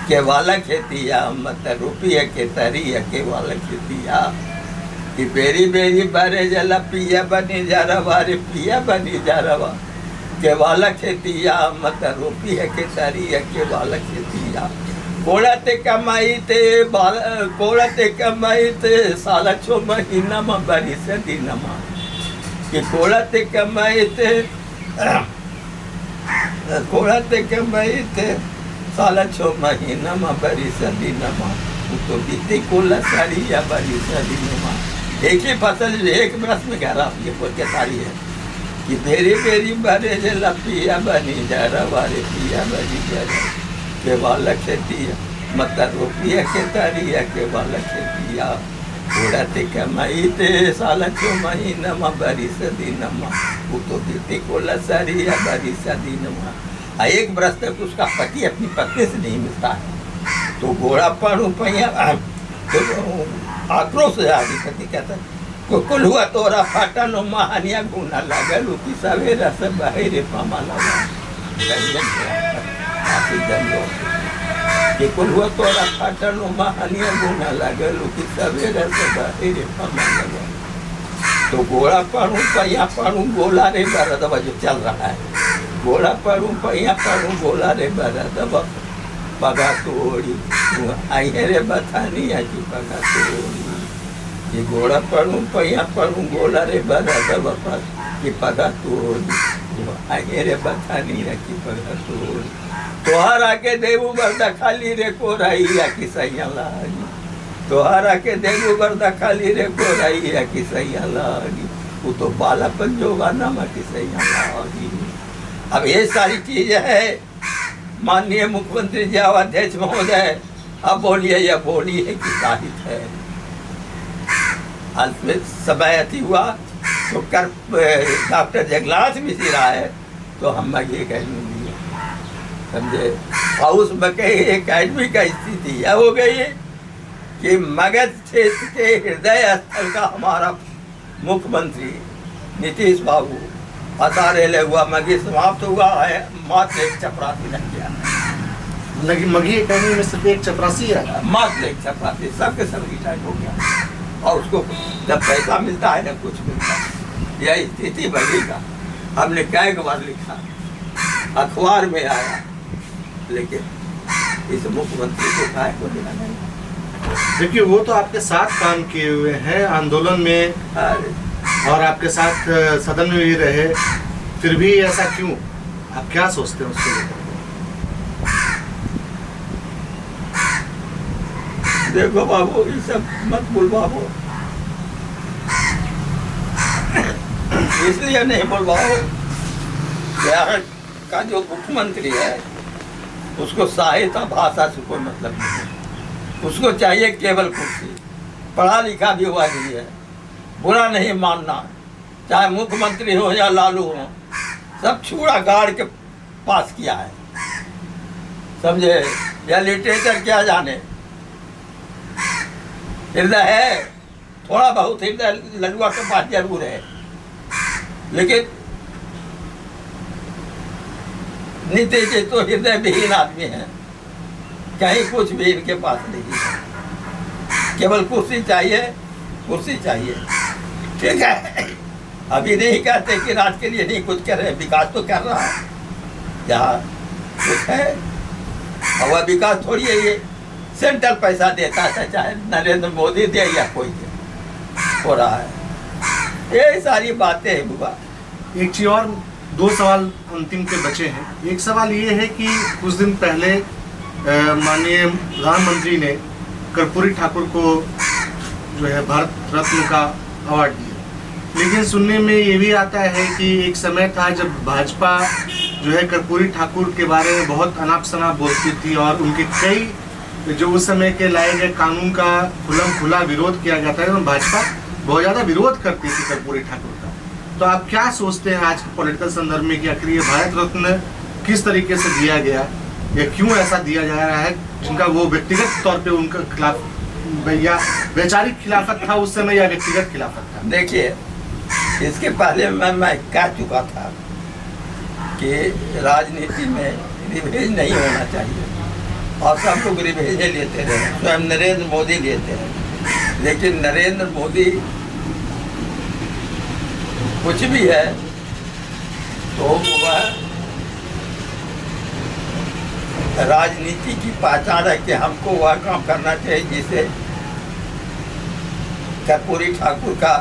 के वाला खेतिया मत रुपया के तरिया के वाला खेतिया, कि बेरी बेरी बरे जला पिया बनी जा रवा रे, पिया बनी जा रवा के वाला खेतिया मत रुपया के तरिया के वाला खेतिया। कोड़ते कमाई ते साला 6 महीना में बड़ी से दिनमा, कि कोड़ते कमाई ते साला 6 महीना में बड़ी सदी नमा, तो बीते को लसारी या बड़ी सदी नमा। एक ही फसल एक बरस में गहरा ये के सारी है कि बेरी बेरी बरे जे लपिया बनी जा रवा रे, पिया बनी जा रहा के वाला खेतिया मत रुपया के तारिया के वाला खेतिया। उड़ते कमाई ते साला 6 महीना में बड़ी सदी नमा, वो तो बीते को लसारी या बड़ी सदी नमा। एक बरस तक उसका पति अपनी पत्नी से नहीं मिलता है, तो घोड़ा पढ़ू पैया तो आक्रोश से आगे पति कहता कुल हुआ तोरा फाटा नो महानिया गुना लागल की सवेरा से बहरे पामा लगा। कि कुल हुआ तोरा फाटल महानिया गुना लगे लोग सवेरे से बाहर पमा लगे तो गोला पढ़ूँ पहिया पढ़ूँ गोला रे बरदबा जो चल रहा है गोला पढ़ूँ पहिया पढ़ूँ गोला रे बरदबा पगा तोड़ी आई रे बथानी है कि पगा तोड़ी ये गोला पढ़ूँ पहिया पढ़ूँ गोला रे बरदबा कि पगा तोड़ी आई रे बथानी है कि पगा तोड़ी तोहर आके देवू बरदा खाली रे कोराइया की सैया लागी तोहर आके देवू बरदा खाली रे कोराइया की सैया लागी वो तो बालापन जोगाना में की सैया लागी। अब ये सारी चीजें है माननीय मुख्यमंत्री जी अध्यक्ष महोदय अब बोलिए या बोलिए कि साहित्य है। अंत में समय अति हुआ तो कर डॉक्टर जगन्नाथ मिश्र आए तो हम ये कहने समझे और उस एकेडमी का स्थिति यह हो गई है कि मगध क्षेत्र के हृदय स्थल का हमारा मुख्यमंत्री नीतीश बाबू असारे ले हुआ मगी समाप्त हुआ है मात्र एक चपरासी रह गया लगी मगी एकेडमी में सिर्फ एक चपरासी है मात्र एक चपरासी सबके सब रिटायर हो गया और उसको जब पैसा मिलता है ना कुछ मिलता है यह स्थिति बनेगा। हमने कई बार लिखा अखबार में आया लेकिन इस मुख्यमंत्री को काय को देना नहीं। देखिए वो तो आपके साथ काम किए हुए हैं आंदोलन में और आपके साथ सदन में भी रहे फिर भी ऐसा क्यों आप क्या सोचते हैं उसको लेकर? देखो बाबू ये सब मत बोल बाबू इसलिए नहीं बोल बाबू बिहार का जो मुख्यमंत्री है उसको साहित्य भाषा से कोई मतलब नहीं उसको चाहिए केवल कुर्सी पढ़ा लिखा भी हुआ नहीं है बुरा नहीं मानना चाहे मुख्यमंत्री हो या लालू हो सब छुड़ा गाड़ के पास किया है समझे या लिटरेचर क्या जाने हृदय है थोड़ा बहुत हृदय लड़ुआ के पास जरूर है लेकिन नीतीश जी तो हृदय विहीन आदमी है कहीं कुछ भी इनके पास नहीं है केवल कुर्सी चाहिए ठीक है अभी नहीं कहते कि राज के लिए नहीं कुछ कर रहे विकास तो कर रहा है जहाँ कुछ है और वह विकास थोड़ी है ये सेंट्रल पैसा देता है चाहे नरेंद्र मोदी दे या कोई दे हो रहा है ये सारी बातें हैं बुआ। एक चीज और दो सवाल अंतिम के बचे हैं। एक सवाल ये है कि कुछ दिन पहले माननीय प्रधानमंत्री ने कर्पूरी ठाकुर को जो है भारत रत्न का अवार्ड दिया लेकिन सुनने में ये भी आता है कि एक समय था जब भाजपा जो है कर्पूरी ठाकुर के बारे में बहुत अनाप शनाप बोलती थी और उनके कई जो उस समय के लाए गए कानून का खुला विरोध किया जाता है तो भाजपा बहुत ज़्यादा विरोध करती थी कर्पूरी ठाकुर का। तो आप क्या सोचते हैं आज के पॉलिटिकल संदर्भ में कि आखिर ये भारत रत्न किस तरीके से दिया गया या क्यों ऐसा दिया जा रहा है जिनका वो व्यक्तिगत तौर पे उनका खिलाफ या वैचारिक खिलाफत था उस समय या व्यक्तिगत खिलाफत था? देखिए इसके पहले मैं कह चुका था कि राजनीति में रिवेज नहीं होना चाहिए और सब लोग रिवेज लेते रहे स्वयं नरेंद्र मोदी लेते हैं लेकिन नरेंद्र मोदी कुछ भी है तो वह राजनीति की पहचान है कि हमको वह काम करना चाहिए जिसे कर्पूरी ठाकुर का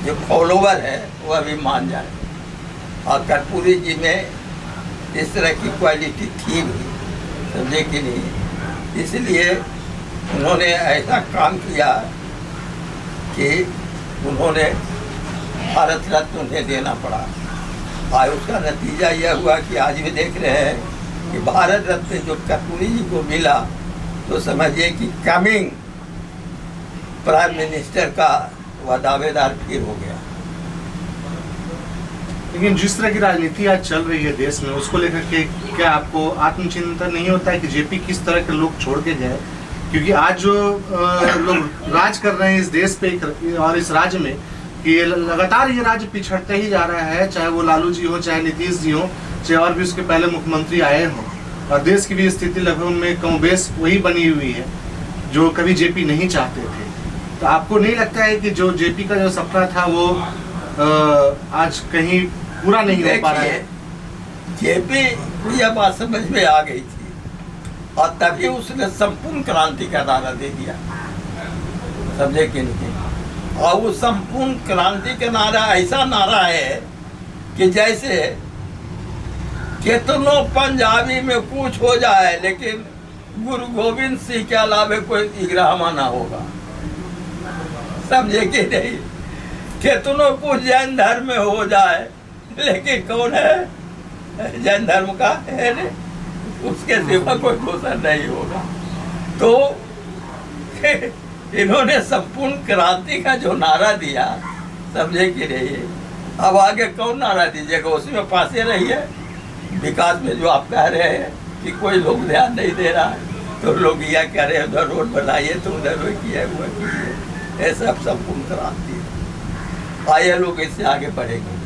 जो फॉलोवर है वह भी मान जाए और कर्पूरी जी में इस तरह की क्वालिटी थी भी समझे कि नहीं इसलिए उन्होंने ऐसा काम किया कि उन्होंने भारत रत्न उन्हें देना पड़ा और उसका नतीजा यह हुआ कि आज भी देख रहे हैं कि भारत रत्न जो कर्पूरी जी को मिला तो समझिए कि कमिंग प्राइम मिनिस्टर का वह दावेदार फिर हो गया। लेकिन जिस तरह की राजनीति आज चल रही है देश में उसको लेकर के क्या आपको आत्मचिंतन नहीं होता है कि जेपी किस तरह के लोग छोड़ के गए क्योंकि आज जो लोग राज कर रहे हैं इस देश पे और इस राज्य में कि लगातार ये राज्य पिछड़ते ही जा रहा है चाहे वो लालू जी हो चाहे नीतीश जी हो चाहे और भी उसके पहले मुख्यमंत्री आए हों और देश की भी स्थिति लगभग में कम बेस वही बनी हुई है जो कभी जेपी नहीं चाहते थे। तो आपको नहीं लगता है कि जो जेपी का जो सपना था वो आज कहीं पूरा नहीं हो पा रहा है? जेपी को यह बात समझ में आ गई थी और तभी उसने संपूर्ण क्रांति का नारा दे दिया, समझे कि नहीं? और वो संपूर्ण क्रांति का नारा ऐसा नारा है कि जैसे कितनों पंजाबी में कुछ हो जाए लेकिन गुरु गोविंद सिंह के अलावे कोई इग्रामा ना होगा, समझे कि नहीं? कितनों कुछ जैन धर्म में हो जाए लेकिन कौन है जैन धर्म का है नहीं, उसके सिवा कोई दूसरा नहीं होगा। तो इन्होंने संपूर्ण क्रांति का जो नारा दिया, समझे कि नहीं? अब आगे कौन नारा दीजिएगा? उसी में फांसे रहिए। विकास में जो आप कह रहे हैं कि कोई लोग ध्यान नहीं दे रहा है, तो लोग यह कह रहे हैं उधर रोड बनाइए तो उधर वो किए हुआ कीजिए। ये सब संपूर्ण क्रांति है। आइए लोग इससे आगे बढ़ेंगे।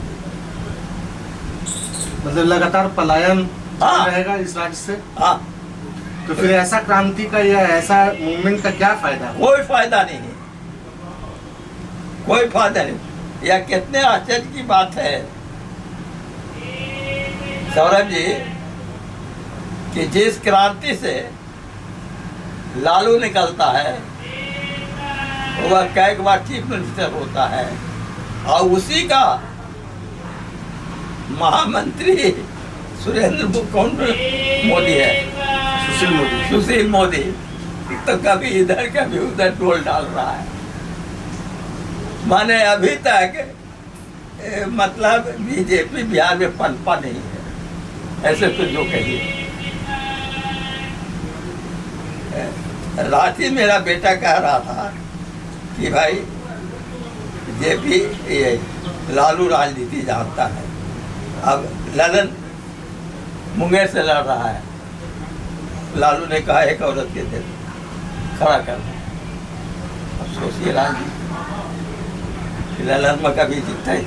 मतलब लगातार पलायन हाँ। रहेगा इस राज्य से? हाँ, तो फिर ऐसा क्रांति का या ऐसा मूवमेंट का क्या फायदा? कोई फायदा नहीं है, कोई फायदा नहीं। यह कितने आश्चर्य की बात है सौरभ जी कि जिस क्रांति से लालू निकलता है वह कई बार चीफ मिनिस्टर होता है और उसी का महामंत्री सुरेंद्र कौन मोदी है, सुशील मोदी तो कभी इधर कभी उधर टोल डाल रहा है। माने अभी तक मतलब बीजेपी बिहार में पनपा नहीं है, ऐसे तो जो कहिए। रात ही मेरा बेटा कह रहा था कि भाई जेपी ये लालू राजनीति जानता है। अब ललन मुंगेर से लड़ रहा है, लालू ने कहा एक औरत के दिल खड़ा कर। अब सोचिए राजनीति ललन में कभी जीतता ही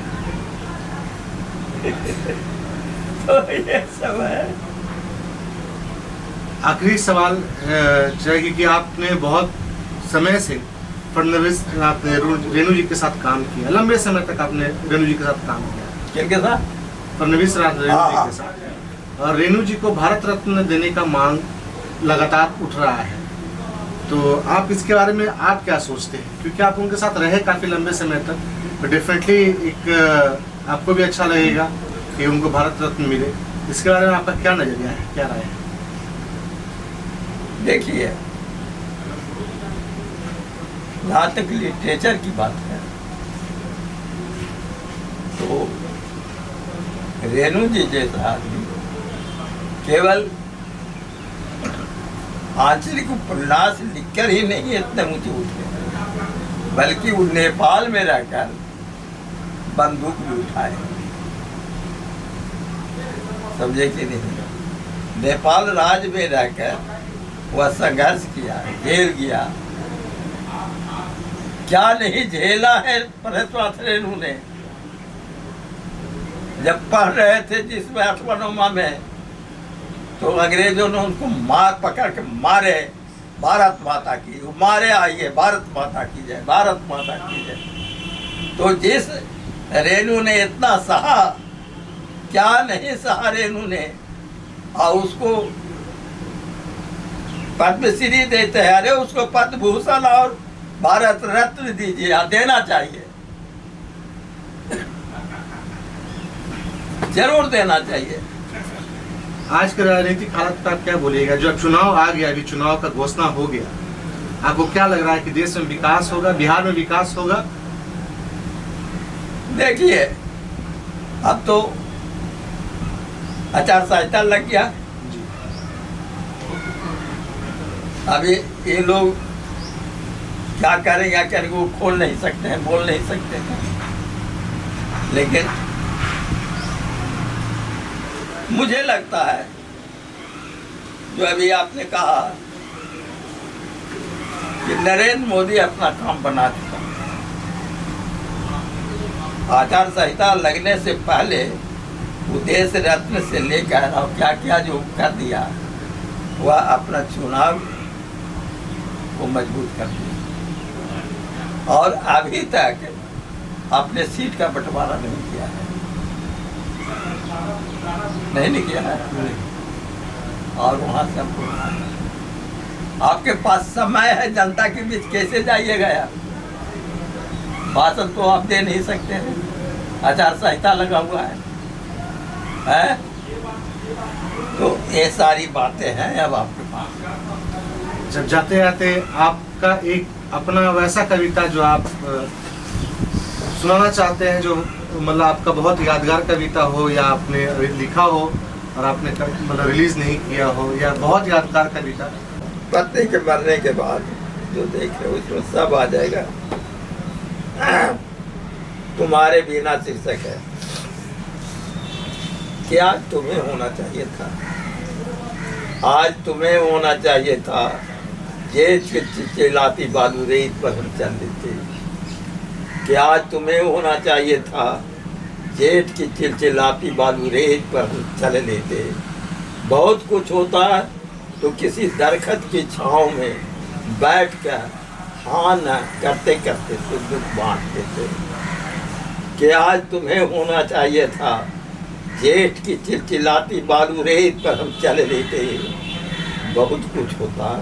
तो ये सब है। आखिरी सवाल चाहिए कि आपने बहुत समय से फडणवीस आपने रेणु जी के साथ काम किया, लंबे समय तक आपने रेणु जी के साथ काम किया। किनके साथ? फडणवीस रेणु जी के साथ। और रेणु जी को भारत रत्न देने का मांग लगातार उठ रहा है, तो आप इसके बारे में आप क्या सोचते हैं? क्योंकि आप उनके साथ रहे काफ़ी लंबे समय तक, तो डेफिनेटली एक आपको भी अच्छा लगेगा कि उनको भारत रत्न मिले। इसके बारे में आपका क्या नजरिया है, क्या राय है? देखिए, जहाँ तक लिटरेचर की बात है तो रेणु जी जैसा आदमी केवल आंचलिक उपन्यास लिखकर ही नहीं इतने ऊंचे उठे, बल्कि वो नेपाल में रहकर बंदूक भी उठाए, समझे कि नहीं? नेपाल राज्य में रहकर वह संघर्ष किया, जेल गया। क्या नहीं झेला है परेशनाथ रेणु ने। जब पढ़ रहे थे जिसमें 8वां में, तो अंग्रेजों ने उनको मार पकड़ के मारे, भारत माता की, मारे आइए भारत माता की जय, भारत माता की जय। तो जिस रेणु ने इतना सहा, क्या नहीं सहा रेणु ने, और उसको पद्मश्री देते हैं। अरे उसको पद्म भूषण और भारत रत्न दीजिए, देना चाहिए, जरूर देना चाहिए। आज के राजनीतिक हालत पर आप क्या बोलिएगा? जो चुनाव आ गया, अभी चुनाव का घोषणा हो गया, आपको क्या लग रहा है कि देश में विकास होगा, बिहार में विकास होगा? देखिए, अब तो आचार संहिता लग गया। अभी ये लोग क्या करेंगे वो खोल नहीं सकते हैं, बोल नहीं सकते हैं। लेकिन मुझे लगता है जो अभी आपने कहा कि नरेंद्र मोदी अपना काम बना चुका। आचार संहिता लगने से पहले वो देश रत्न से लेकर और क्या क्या जो कर दिया, वह अपना चुनाव को मजबूत कर दिया और अभी तक अपने सीट का बंटवारा नहीं किया है, नहीं किया है। और वहाँ से हमको आपके पास समय है, जनता के बीच कैसे जाइएगा यार? भाषण तो आप दे नहीं सकते हैं, आचार संहिता लगा हुआ है? तो ये सारी बातें हैं अब आपके पास। जब जाते जाते आपका एक अपना वैसा कविता जो आप सुनाना चाहते हैं, जो मतलब आपका बहुत यादगार कविता हो, या आपने लिखा हो और आपने मतलब रिलीज नहीं किया हो, या बहुत यादगार कविता। पत्नी के मरने के बाद जो देख रहे हो उसमें सब आ जाएगा। तुम्हारे बिना शीर्षक है। क्या तुम्हें होना चाहिए था, आज तुम्हें होना चाहिए था, ये चिल्लाती बालू रेत पर हम चल देते। क्या तुम्हें होना चाहिए था, जेठ की चिलचिलाती बालू रेत पर हम चल लेते। बहुत कुछ होता तो किसी दरख्त की छाँव में बैठकर हाँ न करते करते सुख दुख बांट देते। कि आज तुम्हें होना चाहिए था, जेठ की चिलचिलाती बालू रेत पर हम चल लेते। बहुत कुछ होता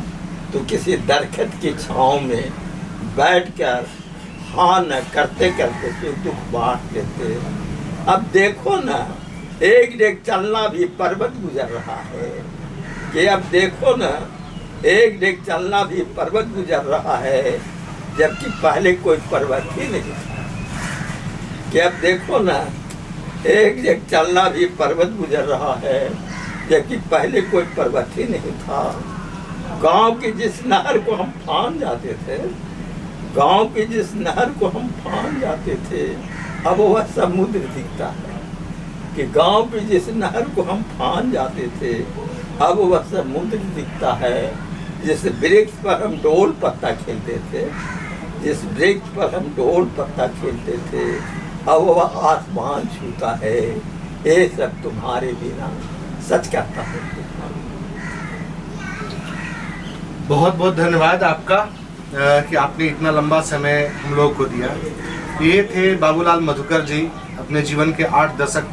तो किसी दरख्त की छाँव में बैठकर हाँ न करते करते सुख दुख बांट लेते। अब देखो ना, एक डेग चलना भी पर्वत गुजर रहा है। कि अब देखो ना, एक डेग चलना भी पर्वत गुजर रहा है, जबकि पहले कोई पर्वत ही नहीं था। कि अब देखो ना, एक डेग चलना भी पर्वत गुजर रहा है, जबकि पहले कोई पर्वत ही नहीं था। गांव की जिस नहर को हम फान जाते थे, गांव की जिस नहर को हम फान जाते थे, अब वह समुद्र दिखता है। कि गांव की जिस नहर को हम फान जाते थे, अब वह समुद्र दिखता है। जिस वृक्ष पर हम डोल पत्ता खेलते थे, जिस वृक्ष पर हम डोल पत्ता खेलते थे, अब वह आसमान छूता है। ये सब तुम्हारे बिना सच कहता है। बहुत बहुत धन्यवाद आपका कि आपने इतना लंबा समय हम लोगों को दिया। ये थे बाबूलाल मधुकर जी, अपने जीवन के 8 दशक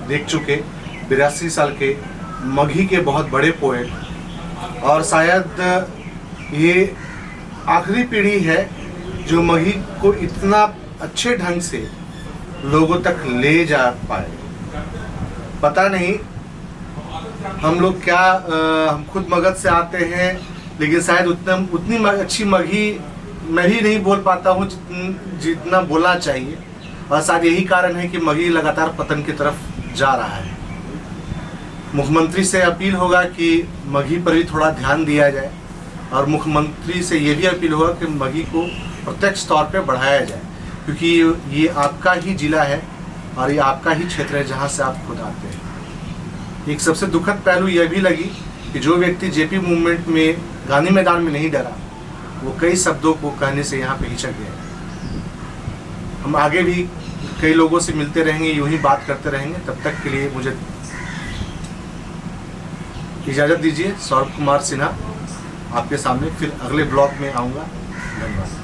देख चुके, 82 साल के मगही के बहुत बड़े पोएट, और शायद ये आखिरी पीढ़ी है जो मगही को इतना अच्छे ढंग से लोगों तक ले जा पाए। पता नहीं हम लोग क्या, हम खुद मगध से आते हैं, लेकिन शायद उतनी अच्छी मगही मैं भी नहीं बोल पाता हूँ जितना बोलना चाहिए। और शायद यही कारण है कि मगही लगातार पतन की तरफ जा रहा है। मुख्यमंत्री से अपील होगा कि मगही पर भी थोड़ा ध्यान दिया जाए, और मुख्यमंत्री से ये भी अपील होगा कि मगही को प्रत्यक्ष तौर पे बढ़ाया जाए, क्योंकि ये आपका ही जिला है और ये आपका ही क्षेत्र है जहाँ से आप खुद आते हैं। एक सबसे दुखद पहलू यह भी लगी कि जो व्यक्ति जेपी मूवमेंट में गांधी मैदान में नहीं डरा, वो कई शब्दों को कहने से यहाँ पे हिचक गए। हम आगे भी कई लोगों से मिलते रहेंगे, यूं ही बात करते रहेंगे। तब तक के लिए मुझे इजाज़त दीजिए। सौरभ कुमार सिन्हा आपके सामने फिर अगले ब्लॉग में आऊँगा। धन्यवाद।